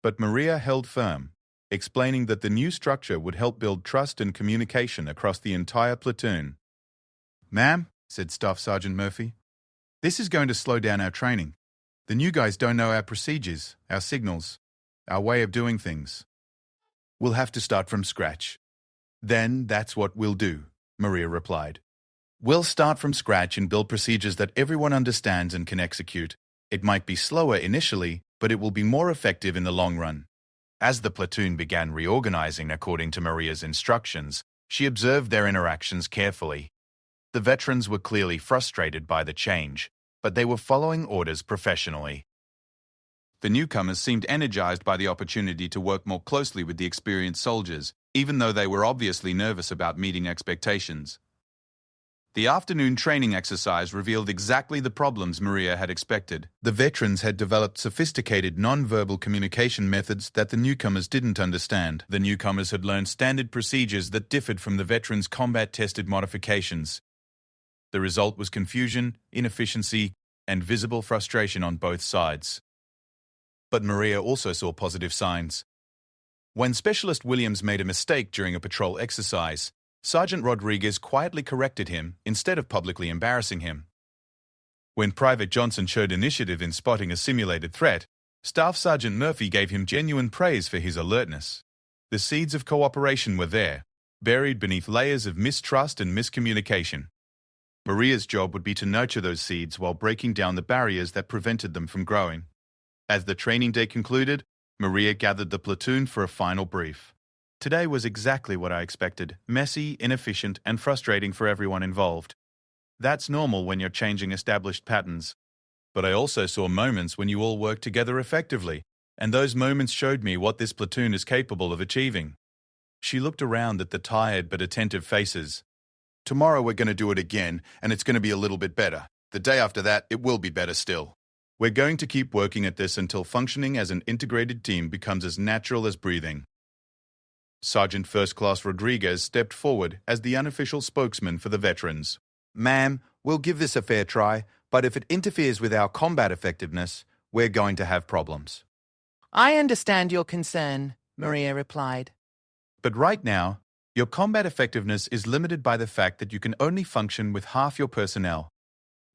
But Maria held firm, explaining that the new structure would help build trust and communication across the entire platoon. "Ma'am," said Staff Sergeant Murphy, "this is going to slow down our training. The new guys don't know our procedures, our signals, our way of doing things. We'll have to start from scratch." "Then that's what we'll do," Maria replied. "We'll start from scratch and build procedures that everyone understands and can execute. It might be slower initially, but it will be more effective in the long run." As the platoon began reorganizing according to Maria's instructions, she observed their interactions carefully. The veterans were clearly frustrated by the change, but they were following orders professionally. The newcomers seemed energized by the opportunity to work more closely with the experienced soldiers, even though they were obviously nervous about meeting expectations. The afternoon training exercise revealed exactly the problems Maria had expected. The veterans had developed sophisticated non-verbal communication methods that the newcomers didn't understand. The newcomers had learned standard procedures that differed from the veterans' combat-tested modifications. The result was confusion, inefficiency, and visible frustration on both sides. But Maria also saw positive signs. When Specialist Williams made a mistake during a patrol exercise, Sergeant Rodriguez quietly corrected him instead of publicly embarrassing him. When Private Johnson showed initiative in spotting a simulated threat, Staff Sergeant Murphy gave him genuine praise for his alertness. The seeds of cooperation were there, buried beneath layers of mistrust and miscommunication. Maria's job would be to nurture those seeds while breaking down the barriers that prevented them from growing. As the training day concluded, Maria gathered the platoon for a final brief. Today was exactly what I expected: messy, inefficient, and frustrating for everyone involved. That's normal when you're changing established patterns. But I also saw moments when you all work together effectively, and those moments showed me what this platoon is capable of achieving. She looked around at the tired but attentive faces. "Tomorrow we're going to do it again, and it's going to be a little bit better. The day after that, it will be better still. We're going to keep working at this until functioning as an integrated team becomes as natural as breathing." Sergeant First Class Rodriguez stepped forward as the unofficial spokesman for the veterans. "Ma'am, we'll give this a fair try, but if it interferes with our combat effectiveness, we're going to have problems." I understand your concern, Maria replied. But right now, your combat effectiveness is limited by the fact that you can only function with half your personnel.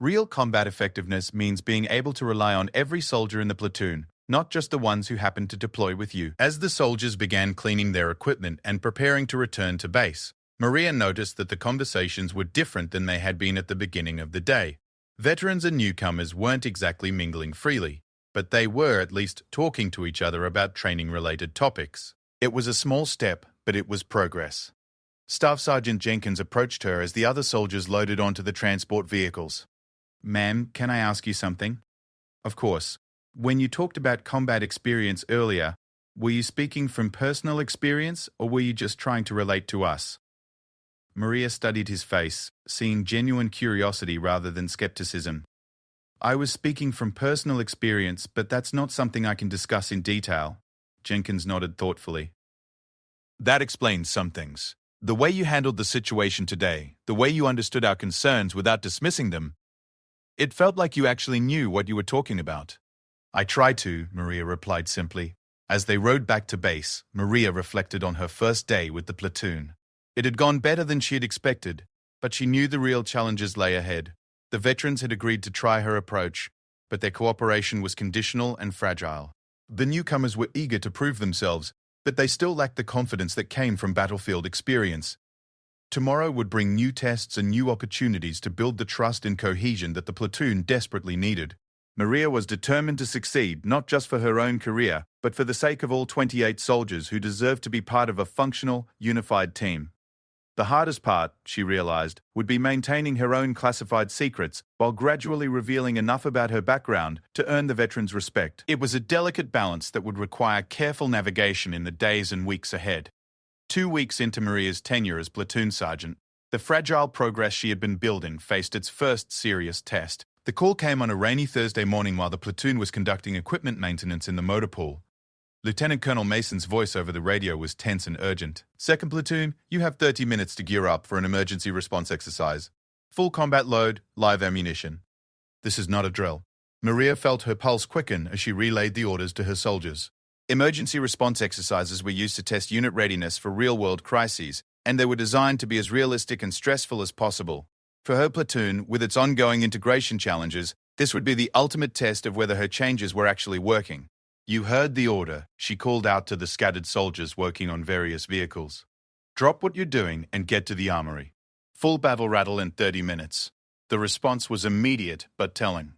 Real combat effectiveness means being able to rely on every soldier in the platoon, not just the ones who happen to deploy with you. As the soldiers began cleaning their equipment and preparing to return to base, Maria noticed that the conversations were different than they had been at the beginning of the day. Veterans and newcomers weren't exactly mingling freely, but they were at least talking to each other about training-related topics. It was a small step, but it was progress. Staff Sergeant Jenkins approached her as the other soldiers loaded onto the transport vehicles. "Ma'am, can I ask you something?" "Of course. When you talked about combat experience earlier, were you speaking from personal experience or were you just trying to relate to us?" Maria studied his face, seeing genuine curiosity rather than skepticism. "I was speaking from personal experience, but that's not something I can discuss in detail." Jenkins nodded thoughtfully. "That explains some things. The way you handled the situation today, the way you understood our concerns without dismissing them, it felt like you actually knew what you were talking about." "I tried to," Maria replied simply. As they rode back to base, Maria reflected on her first day with the platoon. It had gone better than she had expected, but she knew the real challenges lay ahead. The veterans had agreed to try her approach, but their cooperation was conditional and fragile. The newcomers were eager to prove themselves, but they still lacked the confidence that came from battlefield experience. Tomorrow would bring new tests and new opportunities to build the trust and cohesion that the platoon desperately needed. Maria was determined to succeed, not just for her own career, but for the sake of all 28 soldiers who deserved to be part of a functional, unified team. The hardest part, she realized, would be maintaining her own classified secrets while gradually revealing enough about her background to earn the veterans' respect. It was a delicate balance that would require careful navigation in the days and weeks ahead. 2 weeks into Maria's tenure as platoon sergeant, the fragile progress she had been building faced its first serious test. The call came on a rainy Thursday morning while the platoon was conducting equipment maintenance in the motor pool. Lieutenant Colonel Mason's voice over the radio was tense and urgent. "Second platoon, you have 30 minutes to gear up for an emergency response exercise. Full combat load, live ammunition." This is not a drill. Maria felt her pulse quicken as she relayed the orders to her soldiers. Emergency response exercises were used to test unit readiness for real-world crises, and they were designed to be as realistic and stressful as possible. For her platoon, with its ongoing integration challenges, this would be the ultimate test of whether her changes were actually working. "You heard the order," she called out to the scattered soldiers working on various vehicles. "Drop what you're doing and get to the armory. Full battle rattle in 30 minutes. The response was immediate but telling.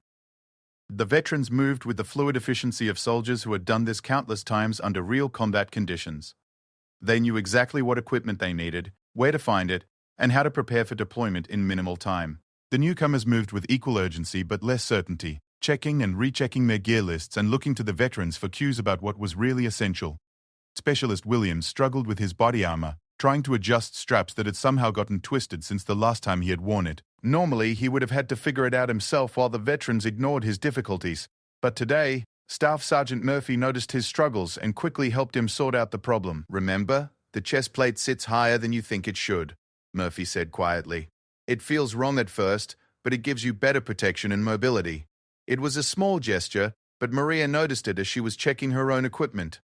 The veterans moved with the fluid efficiency of soldiers who had done this countless times under real combat conditions. They knew exactly what equipment they needed, where to find it, and how to prepare for deployment in minimal time. The newcomers moved with equal urgency but less certainty, checking and rechecking their gear lists and looking to the veterans for cues about what was really essential. Specialist Williams struggled with his body armor, trying to adjust straps that had somehow gotten twisted since the last time he had worn it. Normally, he would have had to figure it out himself while the veterans ignored his difficulties. But today, Staff Sergeant Murphy noticed his struggles and quickly helped him sort out the problem. "Remember, the chest plate sits higher than you think it should," Murphy said quietly. "It feels wrong at first, but it gives you better protection and mobility." It was a small gesture, but Maria noticed it as she was checking her own equipment.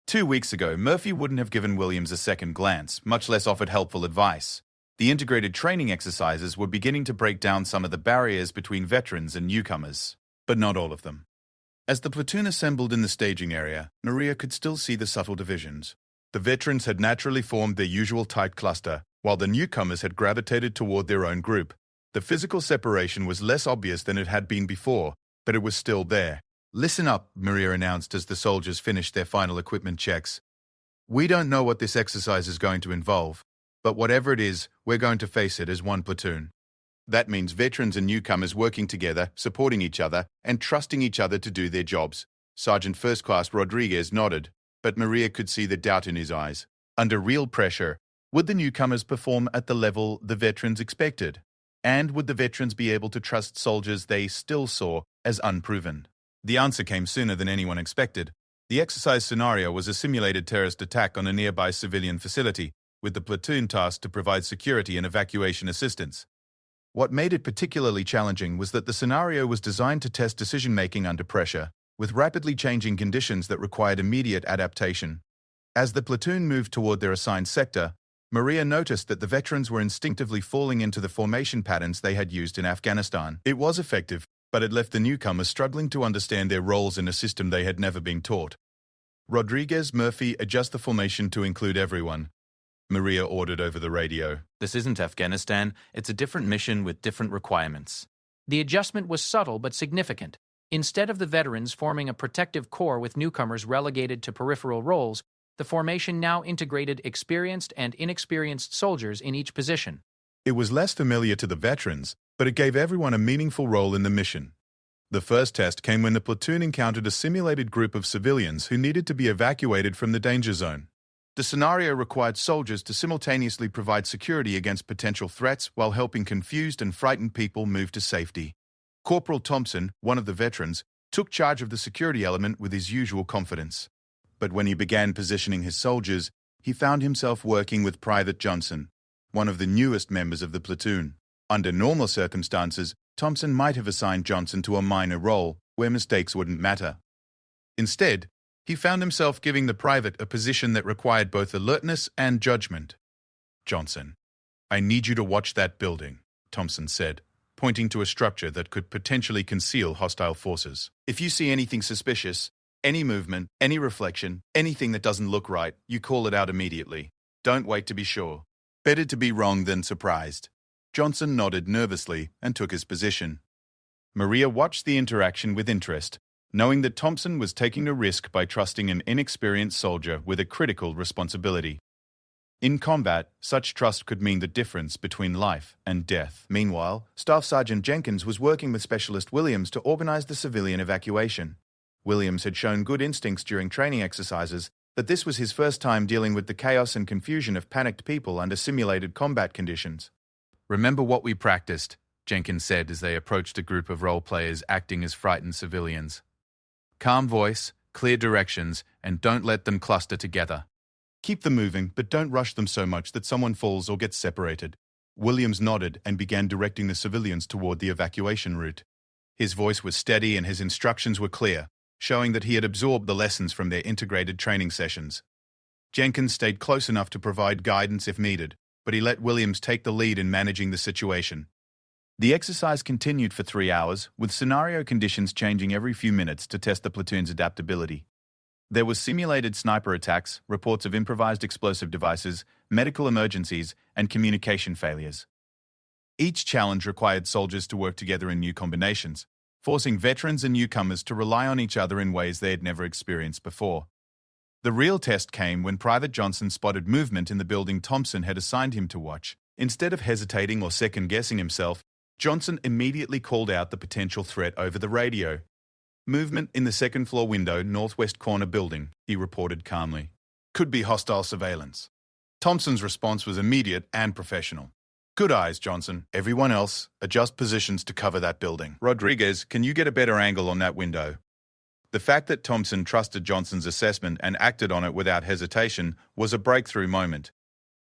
2 weeks ago, Murphy wouldn't have given Williams a second glance, much less offered helpful advice. The integrated training exercises were beginning to break down some of the barriers between veterans and newcomers, but not all of them. As the platoon assembled in the staging area, Maria could still see the subtle divisions. The veterans had naturally formed their usual tight cluster, while the newcomers had gravitated toward their own group. The physical separation was less obvious than it had been before, but it was still there. "Listen up," Maria announced as the soldiers finished their final equipment checks. "We don't know what this exercise is going to involve, but whatever it is, we're going to face it as one platoon. That means veterans and newcomers working together, supporting each other, and trusting each other to do their jobs." Sergeant First Class Rodriguez nodded, but Maria could see the doubt in his eyes. Under real pressure, would the newcomers perform at the level the veterans expected? And would the veterans be able to trust soldiers they still saw as unproven? The answer came sooner than anyone expected. The exercise scenario was a simulated terrorist attack on a nearby civilian facility, with the platoon tasked to provide security and evacuation assistance. What made it particularly challenging was that the scenario was designed to test decision-making under pressure, with rapidly changing conditions that required immediate adaptation. As the platoon moved toward their assigned sector, Maria noticed that the veterans were instinctively falling into the formation patterns they had used in Afghanistan. It was effective, but it left the newcomers struggling to understand their roles in a system they had never been taught. "Rodriguez, Murphy, adjust the formation to include everyone," Maria ordered over the radio. This isn't Afghanistan. It's a different mission with different requirements. The adjustment was subtle but significant. Instead of the veterans forming a protective core with newcomers relegated to peripheral roles, the formation now integrated experienced and inexperienced soldiers in each position. It was less familiar to the veterans, but it gave everyone a meaningful role in the mission. The first test came when the platoon encountered a simulated group of civilians who needed to be evacuated from the danger zone. The scenario required soldiers to simultaneously provide security against potential threats while helping confused and frightened people move to safety. Corporal Thompson, one of the veterans, took charge of the security element with his usual confidence. But when he began positioning his soldiers, he found himself working with Private Johnson, one of the newest members of the platoon. Under normal circumstances, Thompson might have assigned Johnson to a minor role where mistakes wouldn't matter. Instead, he found himself giving the private a position that required both alertness and judgment. "Johnson, I need you to watch that building," Thompson said, pointing to a structure that could potentially conceal hostile forces. "If you see anything suspicious, any movement, any reflection, anything that doesn't look right, you call it out immediately. Don't wait to be sure. Better to be wrong than surprised." Johnson nodded nervously and took his position. Maria watched the interaction with interest, knowing that Thompson was taking a risk by trusting an inexperienced soldier with a critical responsibility. In combat, such trust could mean the difference between life and death. Meanwhile, Staff Sergeant Jenkins was working with Specialist Williams to organize the civilian evacuation. Williams had shown good instincts during training exercises, but this was his first time dealing with the chaos and confusion of panicked people under simulated combat conditions. "Remember what we practiced. Jenkins said as they approached a group of role players acting as frightened civilians. Calm voice, clear directions, and don't let them cluster together. Keep them moving, but don't rush them so much that someone falls or gets separated. Williams nodded and began directing the civilians toward the evacuation route. His voice was steady and his instructions were clear, showing that he had absorbed the lessons from their integrated training sessions. Jenkins stayed close enough to provide guidance if needed, but he let Williams take the lead in managing the situation. The exercise continued for 3 hours, with scenario conditions changing every few minutes to test the platoon's adaptability. There was simulated sniper attacks, reports of improvised explosive devices, medical emergencies, and communication failures. Each challenge required soldiers to work together in new combinations, forcing veterans and newcomers to rely on each other in ways they had never experienced before. The real test came when Private Johnson spotted movement in the building Thompson had assigned him to watch. Instead of hesitating or second-guessing himself, Johnson immediately called out the potential threat over the radio. "Movement in the second-floor window, northwest corner building," he reported calmly. "Could be hostile surveillance." Thompson's response was immediate and professional. "Good eyes, Johnson. Everyone else, adjust positions to cover that building. Rodriguez, can you get a better angle on that window?" The fact that Thompson trusted Johnson's assessment and acted on it without hesitation was a breakthrough moment.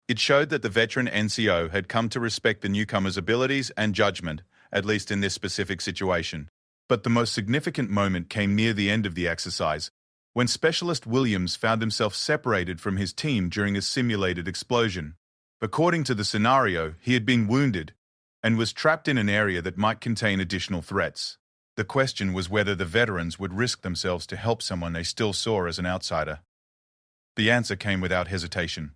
It showed that the veteran NCO had come to respect the newcomer's abilities and judgment, at least in this specific situation. But the most significant moment came near the end of the exercise, when Specialist Williams found himself separated from his team during a simulated explosion. According to the scenario, he had been wounded and was trapped in an area that might contain additional threats. The question was whether the veterans would risk themselves to help someone they still saw as an outsider. The answer came without hesitation.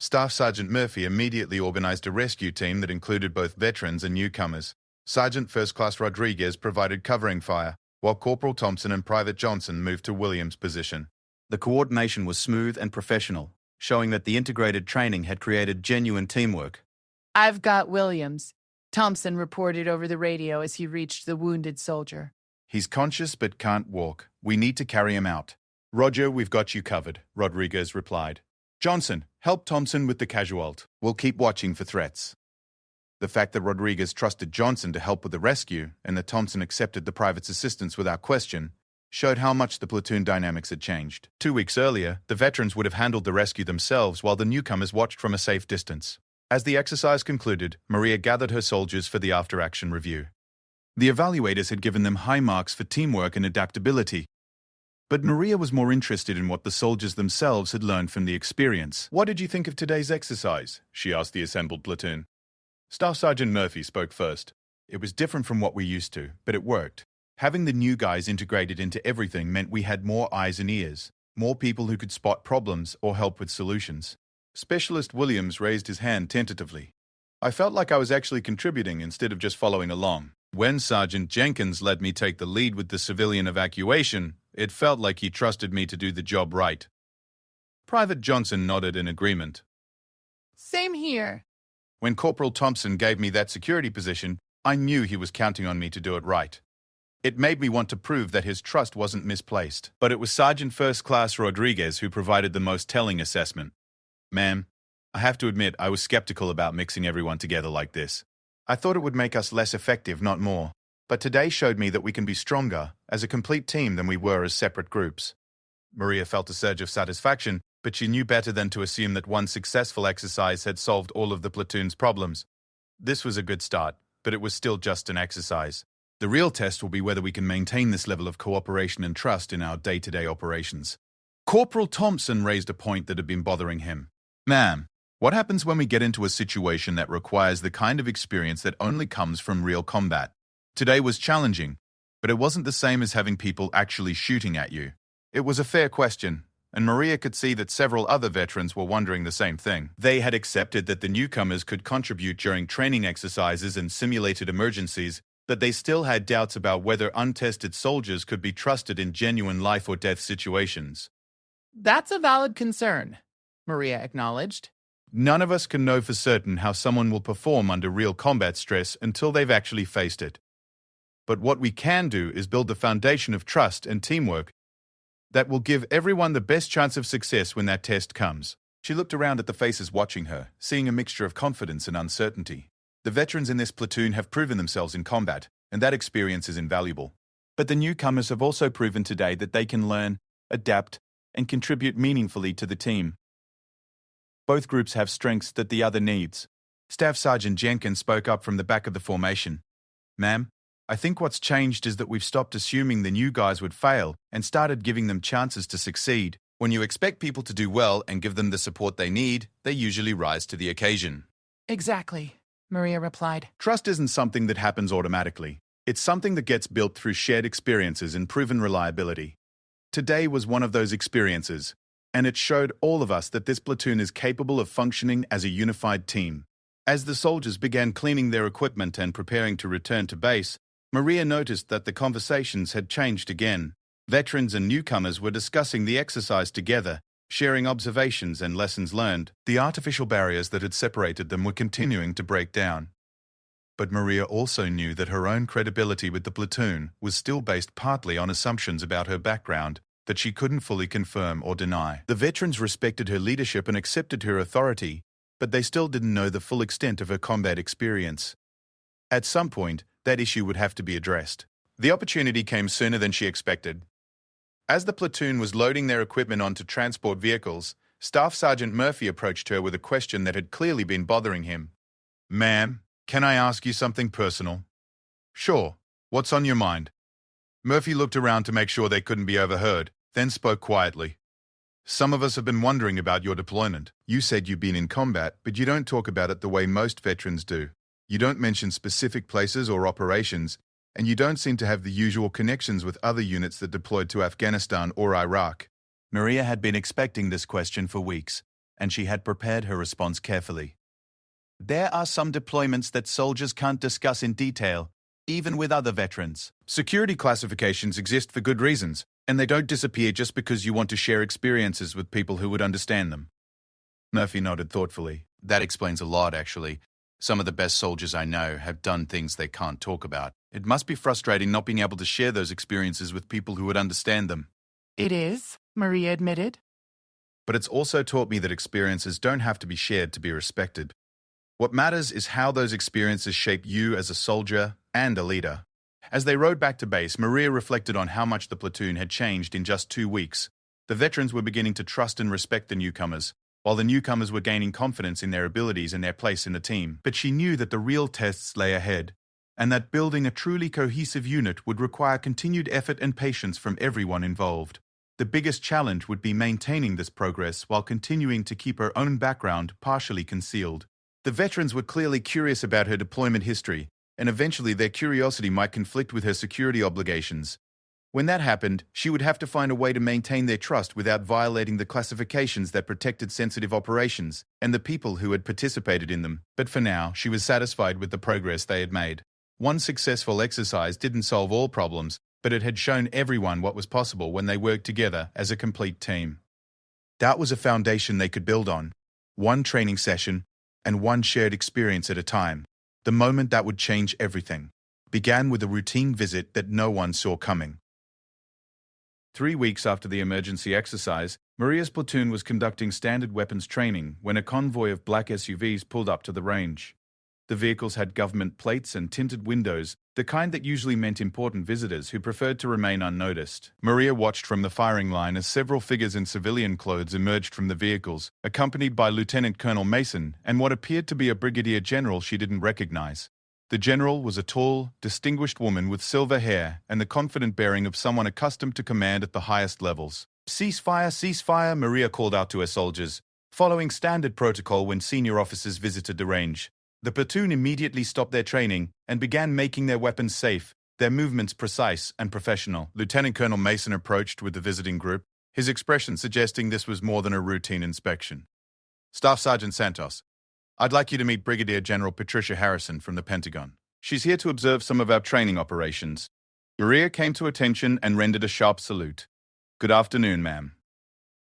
Staff Sergeant Murphy immediately organized a rescue team that included both veterans and newcomers. Sergeant First Class Rodriguez provided covering fire, while Corporal Thompson and Private Johnson moved to Williams' position. The coordination was smooth and professional, showing that the integrated training had created genuine teamwork. "I've got Williams," Thompson reported over the radio as he reached the wounded soldier. "He's conscious but can't walk. We need to carry him out." "Roger, we've got you covered," Rodriguez replied. "Johnson, help Thompson with the casualty. We'll keep watching for threats." The fact that Rodriguez trusted Johnson to help with the rescue and that Thompson accepted the private's assistance without question showed how much the platoon dynamics had changed. 2 weeks earlier, the veterans would have handled the rescue themselves while the newcomers watched from a safe distance. As the exercise concluded, Maria gathered her soldiers for the after-action review. The evaluators had given them high marks for teamwork and adaptability, but Maria was more interested in what the soldiers themselves had learned from the experience. "What did you think of today's exercise?" she asked the assembled platoon. Staff Sergeant Murphy spoke first. "It was different from what we're used to, but it worked. Having the new guys integrated into everything meant we had more eyes and ears, more people who could spot problems or help with solutions." Specialist Williams raised his hand tentatively. "I felt like I was actually contributing instead of just following along. When Sergeant Jenkins let me take the lead with the civilian evacuation, it felt like he trusted me to do the job right." Private Johnson nodded in agreement. "Same here." "When Corporal Thompson gave me that security position, I knew he was counting on me to do it right. It made me want to prove that his trust wasn't misplaced. But it was Sergeant First Class Rodriguez who provided the most telling assessment. Ma'am, I have to admit I was skeptical about mixing everyone together like this. I thought it would make us less effective, not more. But today showed me that we can be stronger as a complete team than we were as separate groups." Maria felt a surge of satisfaction, but she knew better than to assume that one successful exercise had solved all of the platoon's problems. This was a good start, but it was still just an exercise. The real test will be whether we can maintain this level of cooperation and trust in our day-to-day operations. Corporal Thompson raised a point that had been bothering him. "Ma'am, what happens when we get into a situation that requires the kind of experience that only comes from real combat? Today was challenging, but it wasn't the same as having people actually shooting at you." It was a fair question, and Maria could see that several other veterans were wondering the same thing. They had accepted that the newcomers could contribute during training exercises and simulated emergencies, but they still had doubts about whether untested soldiers could be trusted in genuine life-or-death situations. "That's a valid concern," Maria acknowledged. "None of us can know for certain how someone will perform under real combat stress until they've actually faced it. But what we can do is build the foundation of trust and teamwork that will give everyone the best chance of success when that test comes." She looked around at the faces watching her, seeing a mixture of confidence and uncertainty. The veterans in this platoon have proven themselves in combat, and that experience is invaluable. But the newcomers have also proven today that they can learn, adapt, and contribute meaningfully to the team. Both groups have strengths that the other needs. Staff Sergeant Jenkins spoke up from the back of the formation. "Ma'am, I think what's changed is that we've stopped assuming the new guys would fail and started giving them chances to succeed. When you expect people to do well and give them the support they need, they usually rise to the occasion." Exactly, Maria replied. Trust isn't something that happens automatically. It's something that gets built through shared experiences and proven reliability. Today was one of those experiences, and it showed all of us that this platoon is capable of functioning as a unified team. As the soldiers began cleaning their equipment and preparing to return to base, Maria noticed that the conversations had changed again. Veterans and newcomers were discussing the exercise together, sharing observations and lessons learned. The artificial barriers that had separated them were continuing to break down. But Maria also knew that her own credibility with the platoon was still based partly on assumptions about her background that she couldn't fully confirm or deny. The veterans respected her leadership and accepted her authority, but they still didn't know the full extent of her combat experience. At some point, that issue would have to be addressed. The opportunity came sooner than she expected. As the platoon was loading their equipment onto transport vehicles, Staff Sergeant Murphy approached her with a question that had clearly been bothering him. "Ma'am, can I ask you something personal?" "Sure. What's on your mind?" Murphy looked around to make sure they couldn't be overheard, then spoke quietly. "Some of us have been wondering about your deployment. You said you've been in combat, but you don't talk about it the way most veterans do. You don't mention specific places or operations, and you don't seem to have the usual connections with other units that deployed to Afghanistan or Iraq." Maria had been expecting this question for weeks, and she had prepared her response carefully. "There are some deployments that soldiers can't discuss in detail, even with other veterans. Security classifications exist for good reasons, and they don't disappear just because you want to share experiences with people who would understand them." Murphy nodded thoughtfully. "That explains a lot, actually. Some of the best soldiers I know have done things they can't talk about. It must be frustrating not being able to share those experiences with people who would understand them." It is, Maria admitted. "But it's also taught me that experiences don't have to be shared to be respected. What matters is how those experiences shape you as a soldier and a leader." As they rode back to base, Maria reflected on how much the platoon had changed in just 2 weeks. The veterans were beginning to trust and respect the newcomers, while the newcomers were gaining confidence in their abilities and their place in the team. But she knew that the real tests lay ahead, and that building a truly cohesive unit would require continued effort and patience from everyone involved. The biggest challenge would be maintaining this progress while continuing to keep her own background partially concealed. The veterans were clearly curious about her deployment history, and eventually their curiosity might conflict with her security obligations. When that happened, she would have to find a way to maintain their trust without violating the classifications that protected sensitive operations and the people who had participated in them. But for now, she was satisfied with the progress they had made. One successful exercise didn't solve all problems, but it had shown everyone what was possible when they worked together as a complete team. That was a foundation they could build on. One training session and one shared experience at a time. The moment that would change everything began with a routine visit that no one saw coming. 3 weeks after the emergency exercise, Maria's platoon was conducting standard weapons training when a convoy of black SUVs pulled up to the range. The vehicles had government plates and tinted windows, the kind that usually meant important visitors who preferred to remain unnoticed. Maria watched from the firing line as several figures in civilian clothes emerged from the vehicles, accompanied by Lieutenant Colonel Mason and what appeared to be a brigadier general she didn't recognize. The general was a tall, distinguished woman with silver hair and the confident bearing of someone accustomed to command at the highest levels. "Ceasefire, ceasefire," Maria called out to her soldiers, following standard protocol when senior officers visited the range. The platoon immediately stopped their training and began making their weapons safe, their movements precise and professional. Lieutenant Colonel Mason approached with the visiting group, his expression suggesting this was more than a routine inspection. "Staff Sergeant Santos, I'd like you to meet Brigadier General Patricia Harrison from the Pentagon. She's here to observe some of our training operations." Maria came to attention and rendered a sharp salute. "Good afternoon, ma'am.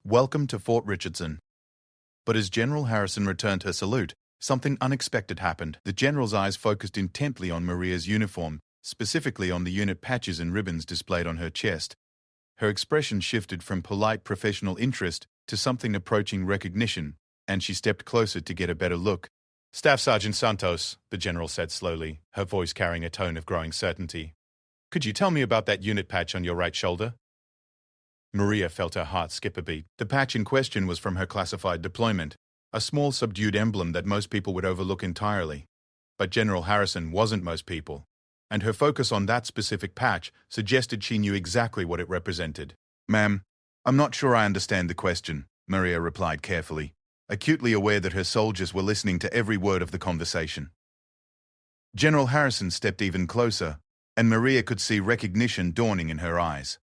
Welcome to Fort Richardson." But as General Harrison returned her salute, something unexpected happened. The general's eyes focused intently on Maria's uniform, specifically on the unit patches and ribbons displayed on her chest. Her expression shifted from polite professional interest to something approaching recognition, and she stepped closer to get a better look. Staff Sergeant Santos, the general said slowly, her voice carrying a tone of growing certainty. Could you tell me about that unit patch on your right shoulder? Maria felt her heart skip a beat. The patch in question was from her classified deployment, a small subdued emblem that most people would overlook entirely. But General Harrison wasn't most people, and her focus on that specific patch suggested she knew exactly what it represented. Ma'am, I'm not sure I understand the question, Maria replied carefully, acutely aware that her soldiers were listening to every word of the conversation. General Harrison stepped even closer, and Maria could see recognition dawning in her eyes.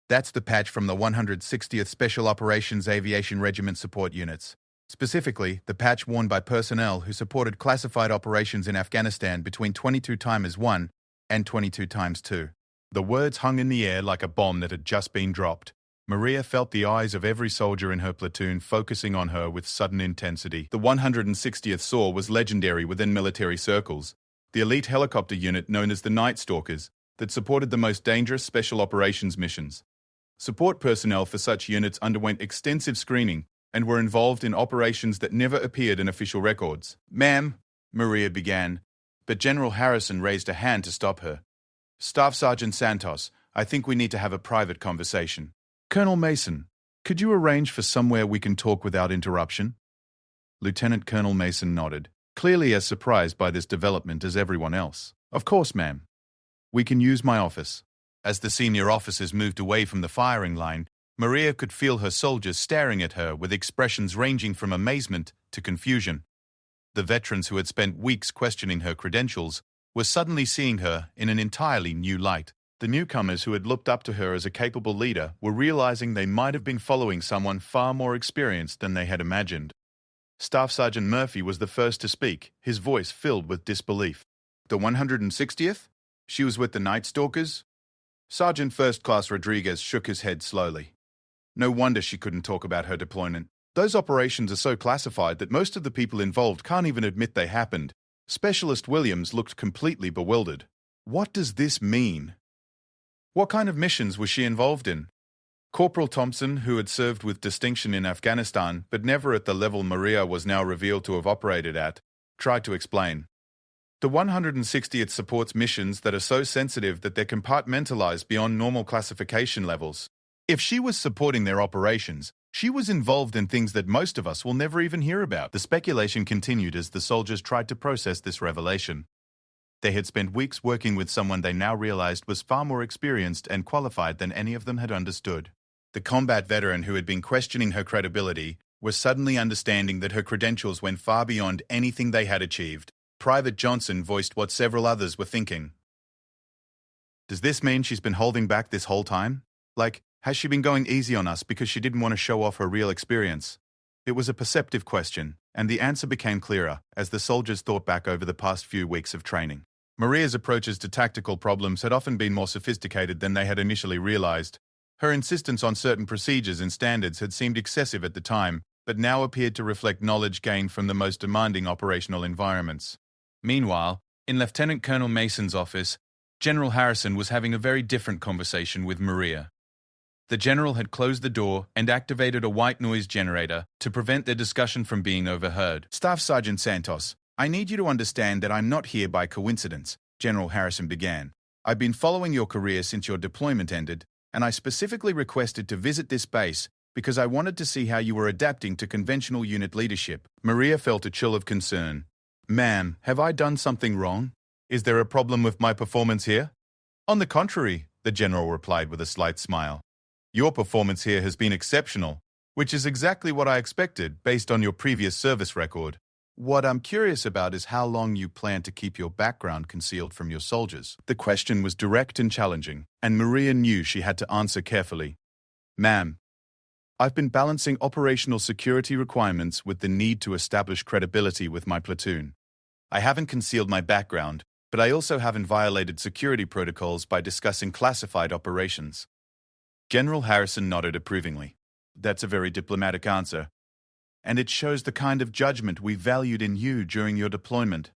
That's the patch from the 160th Special Operations Aviation Regiment support units. Specifically, the patch worn by personnel who supported classified operations in Afghanistan between 22x1 and 22x2. The words hung in the air like a bomb that had just been dropped. Maria felt the eyes of every soldier in her platoon focusing on her with sudden intensity. The 160th SAW was legendary within military circles, the elite helicopter unit known as the Night Stalkers that supported the most dangerous special operations missions. Support personnel for such units underwent extensive screening and were involved in operations that never appeared in official records. Ma'am, Maria began, but General Harrison raised a hand to stop her. Staff Sergeant Santos, I think we need to have a private conversation. Colonel Mason, could you arrange for somewhere we can talk without interruption? Lieutenant Colonel Mason nodded, clearly as surprised by this development as everyone else. Of course, ma'am. We can use my office. As the senior officers moved away from the firing line, Maria could feel her soldiers staring at her with expressions ranging from amazement to confusion. The veterans who had spent weeks questioning her credentials were suddenly seeing her in an entirely new light. The newcomers who had looked up to her as a capable leader were realizing they might have been following someone far more experienced than they had imagined. Staff Sergeant Murphy was the first to speak, his voice filled with disbelief. The 160th? She was with the Night Stalkers? Sergeant First Class Rodriguez shook his head slowly. No wonder she couldn't talk about her deployment. Those operations are so classified that most of the people involved can't even admit they happened. Specialist Williams looked completely bewildered. What does this mean? What kind of missions was she involved in? Corporal Thompson, who had served with distinction in Afghanistan, but never at the level Maria was now revealed to have operated at, tried to explain. The 160th supports missions that are so sensitive that they're compartmentalized beyond normal classification levels. If she was supporting their operations, she was involved in things that most of us will never even hear about. The speculation continued as the soldiers tried to process this revelation. They had spent weeks working with someone they now realized was far more experienced and qualified than any of them had understood. The combat veteran who had been questioning her credibility was suddenly understanding that her credentials went far beyond anything they had achieved. Private Johnson voiced what several others were thinking. Does this mean she's been holding back this whole time? Like, has she been going easy on us because she didn't want to show off her real experience? It was a perceptive question, and the answer became clearer as the soldiers thought back over the past few weeks of training. Maria's approaches to tactical problems had often been more sophisticated than they had initially realized. Her insistence on certain procedures and standards had seemed excessive at the time, but now appeared to reflect knowledge gained from the most demanding operational environments. Meanwhile, in Lieutenant Colonel Mason's office, General Harrison was having a very different conversation with Maria. The general had closed the door and activated a white noise generator to prevent their discussion from being overheard. Staff Sergeant Santos, I need you to understand that I'm not here by coincidence, General Harrison began. I've been following your career since your deployment ended, and I specifically requested to visit this base because I wanted to see how you were adapting to conventional unit leadership. Maria felt a chill of concern. Ma'am, have I done something wrong? Is there a problem with my performance here? On the contrary, the general replied with a slight smile. Your performance here has been exceptional, which is exactly what I expected based on your previous service record. What I'm curious about is how long you plan to keep your background concealed from your soldiers. The question was direct and challenging, and Maria knew she had to answer carefully. Ma'am, I've been balancing operational security requirements with the need to establish credibility with my platoon. I haven't concealed my background, but I also haven't violated security protocols by discussing classified operations. General Harrison nodded approvingly. That's a very diplomatic answer, and it shows the kind of judgment we valued in you during your deployment.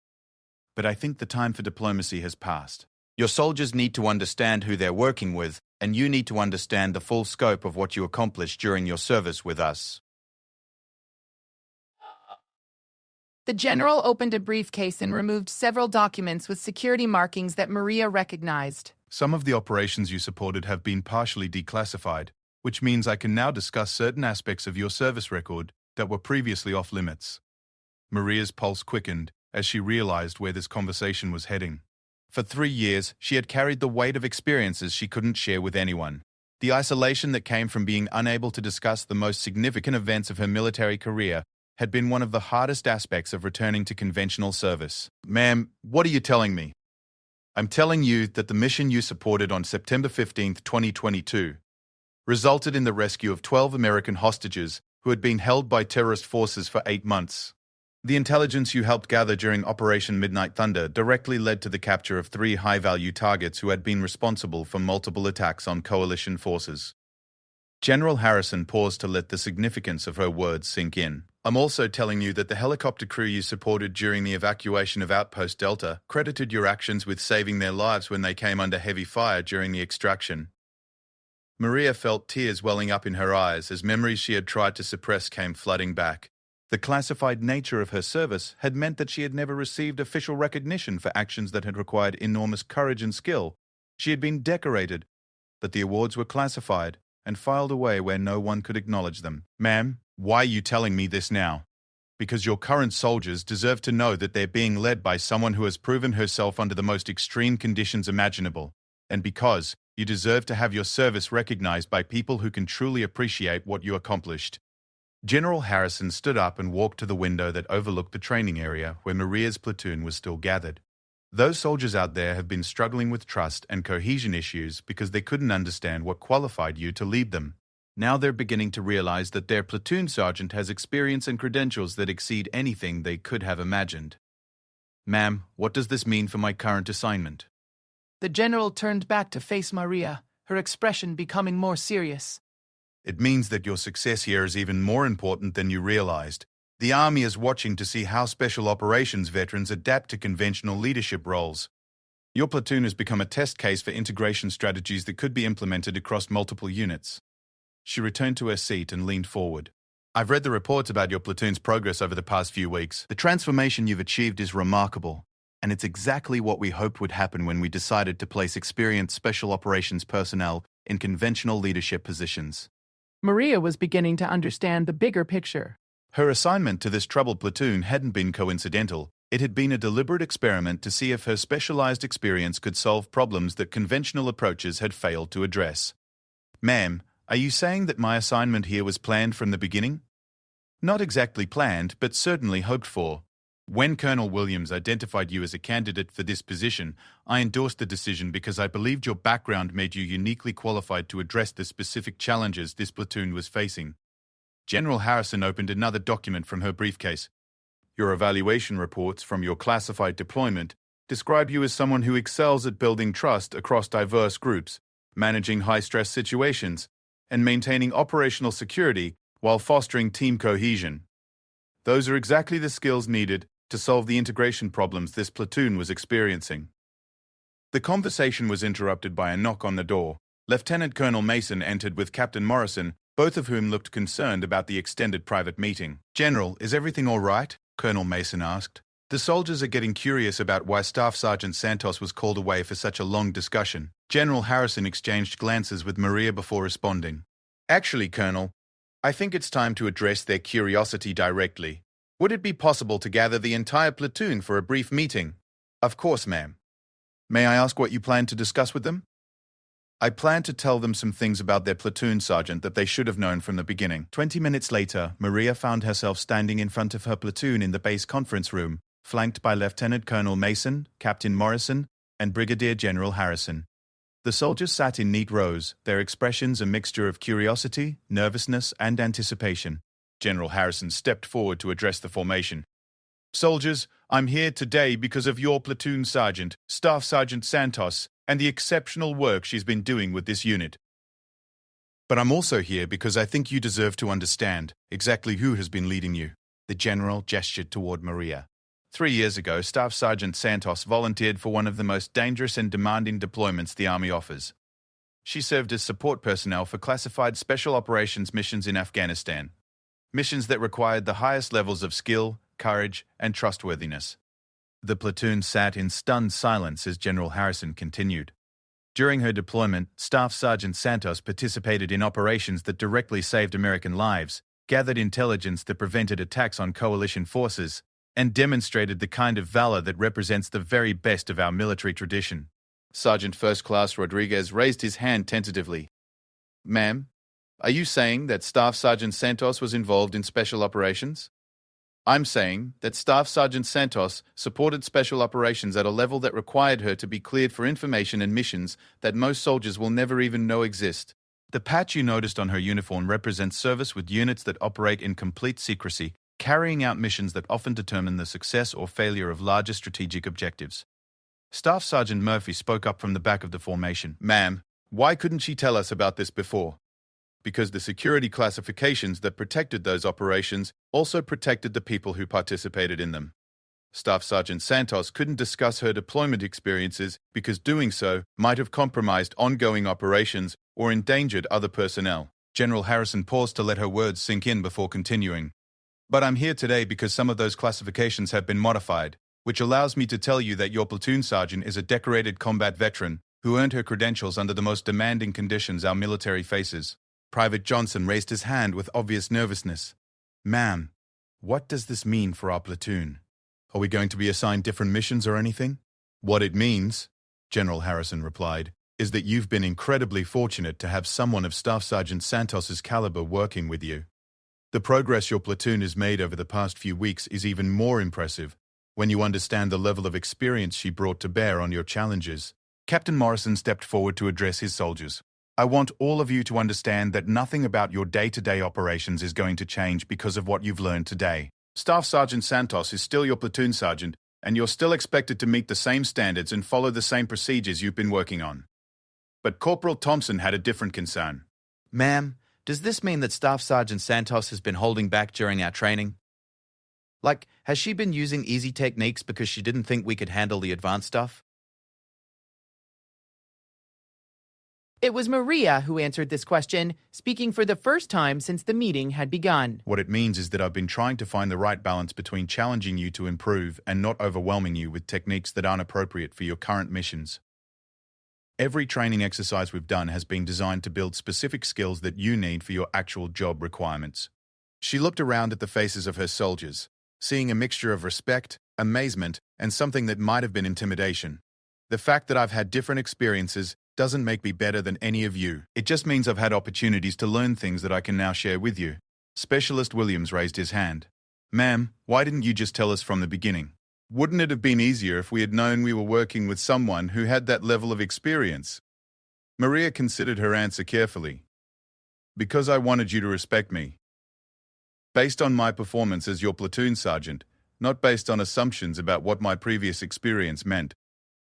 But I think the time for diplomacy has passed. Your soldiers need to understand who they're working with, and you need to understand the full scope of what you accomplished during your service with us. The general opened a briefcase and removed several documents with security markings that Maria recognized. Some of the operations you supported have been partially declassified, which means I can now discuss certain aspects of your service record that were previously off limits. Maria's pulse quickened as she realized where this conversation was heading. For 3 years, she had carried the weight of experiences she couldn't share with anyone. The isolation that came from being unable to discuss the most significant events of her military career had been one of the hardest aspects of returning to conventional service. Ma'am, what are you telling me? I'm telling you that the mission you supported on September 15, 2022, resulted in the rescue of 12 American hostages who had been held by terrorist forces for 8 months. The intelligence you helped gather during Operation Midnight Thunder directly led to the capture of 3 high-value targets who had been responsible for multiple attacks on coalition forces. General Harrison paused to let the significance of her words sink in. I'm also telling you that the helicopter crew you supported during the evacuation of Outpost Delta credited your actions with saving their lives when they came under heavy fire during the extraction. Maria felt tears welling up in her eyes as memories she had tried to suppress came flooding back. The classified nature of her service had meant that she had never received official recognition for actions that had required enormous courage and skill. She had been decorated, but the awards were classified and filed away where no one could acknowledge them. Ma'am, why are you telling me this now? Because your current soldiers deserve to know that they're being led by someone who has proven herself under the most extreme conditions imaginable, and because you deserve to have your service recognized by people who can truly appreciate what you accomplished. General Harrison stood up and walked to the window that overlooked the training area where Maria's platoon was still gathered. Those soldiers out there have been struggling with trust and cohesion issues because they couldn't understand what qualified you to lead them. Now they're beginning to realize that their platoon sergeant has experience and credentials that exceed anything they could have imagined. Ma'am, what does this mean for my current assignment? The general turned back to face Maria, her expression becoming more serious. It means that your success here is even more important than you realized. The Army is watching to see how Special Operations veterans adapt to conventional leadership roles. Your platoon has become a test case for integration strategies that could be implemented across multiple units. She returned to her seat and leaned forward. I've read the reports about your platoon's progress over the past few weeks. The transformation you've achieved is remarkable, and it's exactly what we hoped would happen when we decided to place experienced Special Operations personnel in conventional leadership positions. Maria was beginning to understand the bigger picture. Her assignment to this troubled platoon hadn't been coincidental. It had been a deliberate experiment to see if her specialized experience could solve problems that conventional approaches had failed to address. Ma'am, are you saying that my assignment here was planned from the beginning? Not exactly planned, but certainly hoped for. When Colonel Williams identified you as a candidate for this position, I endorsed the decision because I believed your background made you uniquely qualified to address the specific challenges this platoon was facing. General Harrison opened another document from her briefcase. Your evaluation reports from your classified deployment describe you as someone who excels at building trust across diverse groups, managing high-stress situations, and maintaining operational security while fostering team cohesion. Those are exactly the skills needed to solve the integration problems this platoon was experiencing. The conversation was interrupted by a knock on the door. Lieutenant Colonel Mason entered with Captain Morrison, both of whom looked concerned about the extended private meeting. General, is everything all right? Colonel Mason asked. The soldiers are getting curious about why Staff Sergeant Santos was called away for such a long discussion. General Harrison exchanged glances with Maria before responding. Actually, Colonel, I think it's time to address their curiosity directly. Would it be possible to gather the entire platoon for a brief meeting? Of course, ma'am. May I ask what you plan to discuss with them? I plan to tell them some things about their platoon sergeant that they should have known from the beginning. 20 minutes later, Maria found herself standing in front of her platoon in the base conference room, flanked by Lieutenant Colonel Mason, Captain Morrison, and Brigadier General Harrison. The soldiers sat in neat rows, their expressions a mixture of curiosity, nervousness, and anticipation. General Harrison stepped forward to address the formation. Soldiers, I'm here today because of your platoon sergeant, Staff Sergeant Santos, and the exceptional work she's been doing with this unit. But I'm also here because I think you deserve to understand exactly who has been leading you. The general gestured toward Maria. 3 years ago, Staff Sergeant Santos volunteered for one of the most dangerous and demanding deployments the Army offers. She served as support personnel for classified special operations missions in Afghanistan. Missions that required the highest levels of skill, courage and trustworthiness. The platoon sat in stunned silence as General Harrison continued. During her deployment, Staff Sergeant Santos participated in operations that directly saved American lives, gathered intelligence that prevented attacks on coalition forces, and demonstrated the kind of valor that represents the very best of our military tradition. Sergeant First Class Rodriguez raised his hand tentatively. Ma'am, are you saying that Staff Sergeant Santos was involved in special operations? I'm saying that Staff Sergeant Santos supported special operations at a level that required her to be cleared for information and missions that most soldiers will never even know exist. The patch you noticed on her uniform represents service with units that operate in complete secrecy, carrying out missions that often determine the success or failure of larger strategic objectives. Staff Sergeant Murphy spoke up from the back of the formation. Ma'am, why couldn't she tell us about this before? Because the security classifications that protected those operations also protected the people who participated in them. Staff Sergeant Santos couldn't discuss her deployment experiences because doing so might have compromised ongoing operations or endangered other personnel. General Harrison paused to let her words sink in before continuing. But I'm here today because some of those classifications have been modified, which allows me to tell you that your platoon sergeant is a decorated combat veteran who earned her credentials under the most demanding conditions our military faces. Private Johnson raised his hand with obvious nervousness. Ma'am, what does this mean for our platoon? Are we going to be assigned different missions or anything? What it means, General Harrison replied, is that you've been incredibly fortunate to have someone of Staff Sergeant Santos's caliber working with you. The progress your platoon has made over the past few weeks is even more impressive when you understand the level of experience she brought to bear on your challenges. Captain Morrison stepped forward to address his soldiers. I want all of you to understand that nothing about your day-to-day operations is going to change because of what you've learned today. Staff Sergeant Santos is still your platoon sergeant, and you're still expected to meet the same standards and follow the same procedures you've been working on. But Corporal Thompson had a different concern. Ma'am, does this mean that Staff Sergeant Santos has been holding back during our training? Like, has she been using easy techniques because she didn't think we could handle the advanced stuff? It was Maria who answered this question, speaking for the first time since the meeting had begun. What it means is that I've been trying to find the right balance between challenging you to improve and not overwhelming you with techniques that aren't appropriate for your current missions. Every training exercise we've done has been designed to build specific skills that you need for your actual job requirements. She looked around at the faces of her soldiers, seeing a mixture of respect, amazement, and something that might have been intimidation. The fact that I've had different experiences doesn't make me better than any of you. It just means I've had opportunities to learn things that I can now share with you. Specialist Williams raised his hand. Ma'am, why didn't you just tell us from the beginning? Wouldn't it have been easier if we had known we were working with someone who had that level of experience? Maria considered her answer carefully. Because I wanted you to respect me. Based on my performance as your platoon sergeant, not based on assumptions about what my previous experience meant.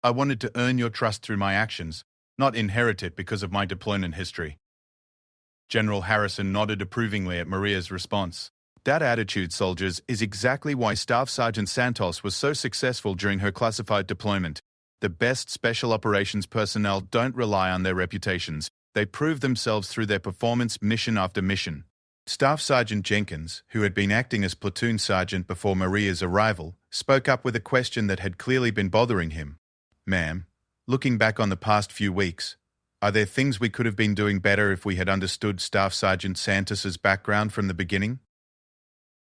I wanted to earn your trust through my actions, not inherit it because of my deployment history. General Harrison nodded approvingly at Maria's response. That attitude, soldiers, is exactly why Staff Sergeant Santos was so successful during her classified deployment. The best special operations personnel don't rely on their reputations. They prove themselves through their performance mission after mission. Staff Sergeant Jenkins, who had been acting as platoon sergeant before Maria's arrival, spoke up with a question that had clearly been bothering him. Ma'am, looking back on the past few weeks, are there things we could have been doing better if we had understood Staff Sergeant Santos's background from the beginning?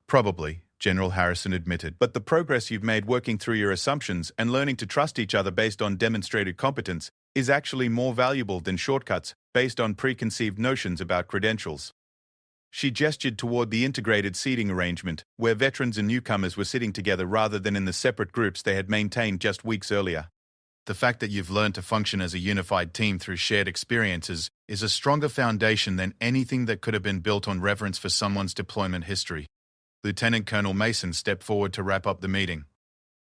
Probably, General Harrison admitted. But the progress you've made working through your assumptions and learning to trust each other based on demonstrated competence is actually more valuable than shortcuts based on preconceived notions about credentials. She gestured toward the integrated seating arrangement, where veterans and newcomers were sitting together rather than in the separate groups they had maintained just weeks earlier. The fact that you've learned to function as a unified team through shared experiences is a stronger foundation than anything that could have been built on reverence for someone's deployment history. Lieutenant Colonel Mason stepped forward to wrap up the meeting.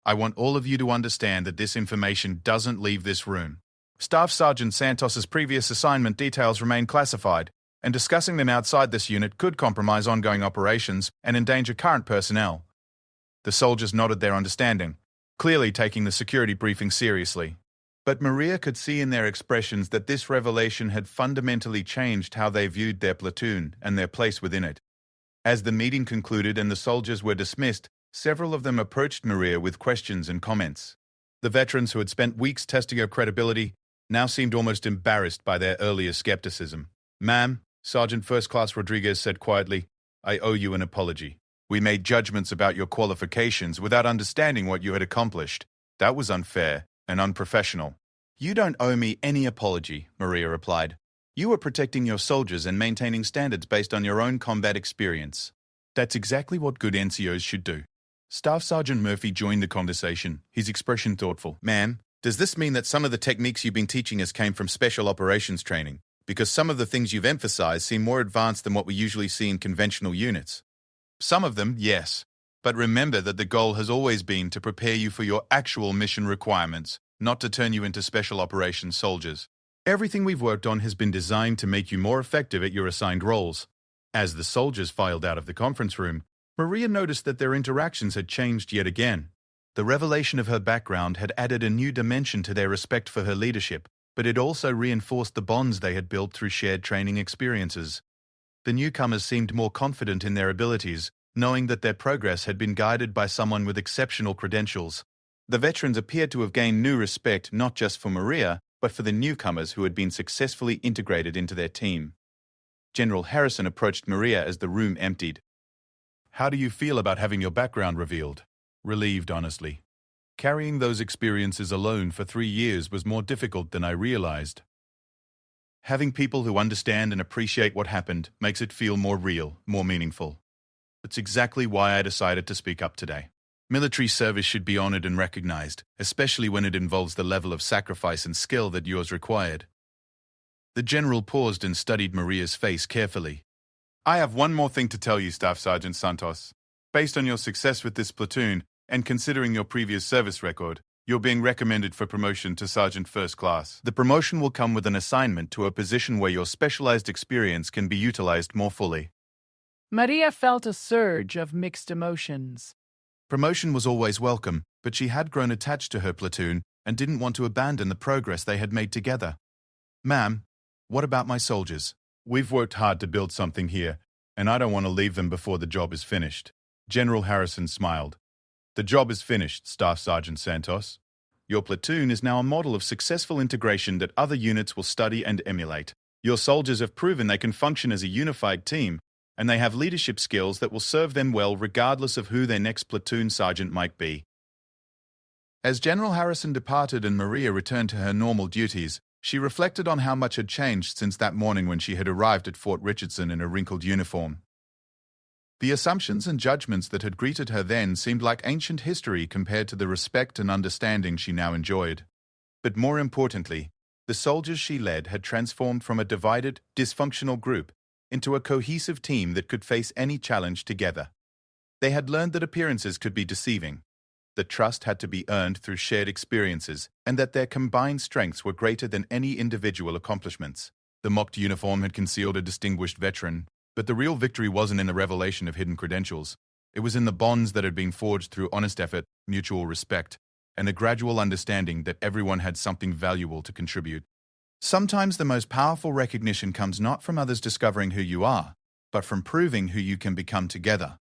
I want all of you to understand that this information doesn't leave this room. Staff Sergeant Santos's previous assignment details remain classified, and discussing them outside this unit could compromise ongoing operations and endanger current personnel. The soldiers nodded their understanding, clearly taking the security briefing seriously. But Maria could see in their expressions that this revelation had fundamentally changed how they viewed their platoon and their place within it. As the meeting concluded and the soldiers were dismissed, Several of them approached Maria with questions and comments. The veterans who had spent weeks testing her credibility now seemed almost embarrassed by their earlier skepticism. "Ma'am," Sergeant First Class Rodriguez said quietly, "I owe you an apology. We made judgments about your qualifications without understanding what you had accomplished. That was unfair and unprofessional." "You don't owe me any apology," Maria replied. "You were protecting your soldiers and maintaining standards based on your own combat experience." "That's exactly what good NCOs should do." Staff Sergeant Murphy joined the conversation, his expression thoughtful. "Ma'am, does this mean that some of the techniques you've been teaching us came from special operations training? Because some of the things you've emphasized seem more advanced than what we usually see in conventional units." "Some of them, yes. But remember that the goal has always been to prepare you for your actual mission requirements, not to turn you into special operations soldiers. Everything we've worked on has been designed to make you more effective at your assigned roles." As the soldiers filed out of the conference room, Maria noticed that their interactions had changed yet again. The revelation of her background had added a new dimension to their respect for her leadership, but it also reinforced the bonds they had built through shared training experiences. The newcomers seemed more confident in their abilities, knowing that their progress had been guided by someone with exceptional credentials. The veterans appeared to have gained new respect not just for Maria, but for the newcomers who had been successfully integrated into their team. General Harrison approached Maria as the room emptied. "How do you feel about having your background revealed?" "Relieved, honestly. Carrying those experiences alone for 3 years was more difficult than I realized. Having people who understand and appreciate what happened makes it feel more real, more meaningful. That's exactly why I decided to speak up today. Military service should be honored and recognized, especially when it involves the level of sacrifice and skill that yours required." The general paused and studied Maria's face carefully. "I have one more thing to tell you, Staff Sergeant Santos. Based on your success with this platoon, and considering your previous service record, you're being recommended for promotion to Sergeant First Class. The promotion will come with an assignment to a position where your specialized experience can be utilized more fully." Maria felt a surge of mixed emotions. Promotion was always welcome, but she had grown attached to her platoon and didn't want to abandon the progress they had made together. "Ma'am, what about my soldiers? We've worked hard to build something here, and I don't want to leave them before the job is finished." General Harrison smiled. "The job is finished, Staff Sergeant Santos. Your platoon is now a model of successful integration that other units will study and emulate. Your soldiers have proven they can function as a unified team, and they have leadership skills that will serve them well regardless of who their next platoon sergeant might be." As General Harrison departed and Maria returned to her normal duties, she reflected on how much had changed since that morning when she had arrived at Fort Richardson in a wrinkled uniform. The assumptions and judgments that had greeted her then seemed like ancient history compared to the respect and understanding she now enjoyed. But more importantly, the soldiers she led had transformed from a divided, dysfunctional group into a cohesive team that could face any challenge together. They had learned that appearances could be deceiving, that trust had to be earned through shared experiences, and that their combined strengths were greater than any individual accomplishments. The mocked uniform had concealed a distinguished veteran, but the real victory wasn't in the revelation of hidden credentials. It was in the bonds that had been forged through honest effort, mutual respect, and the gradual understanding that everyone had something valuable to contribute. Sometimes the most powerful recognition comes not from others discovering who you are, but from proving who you can become together.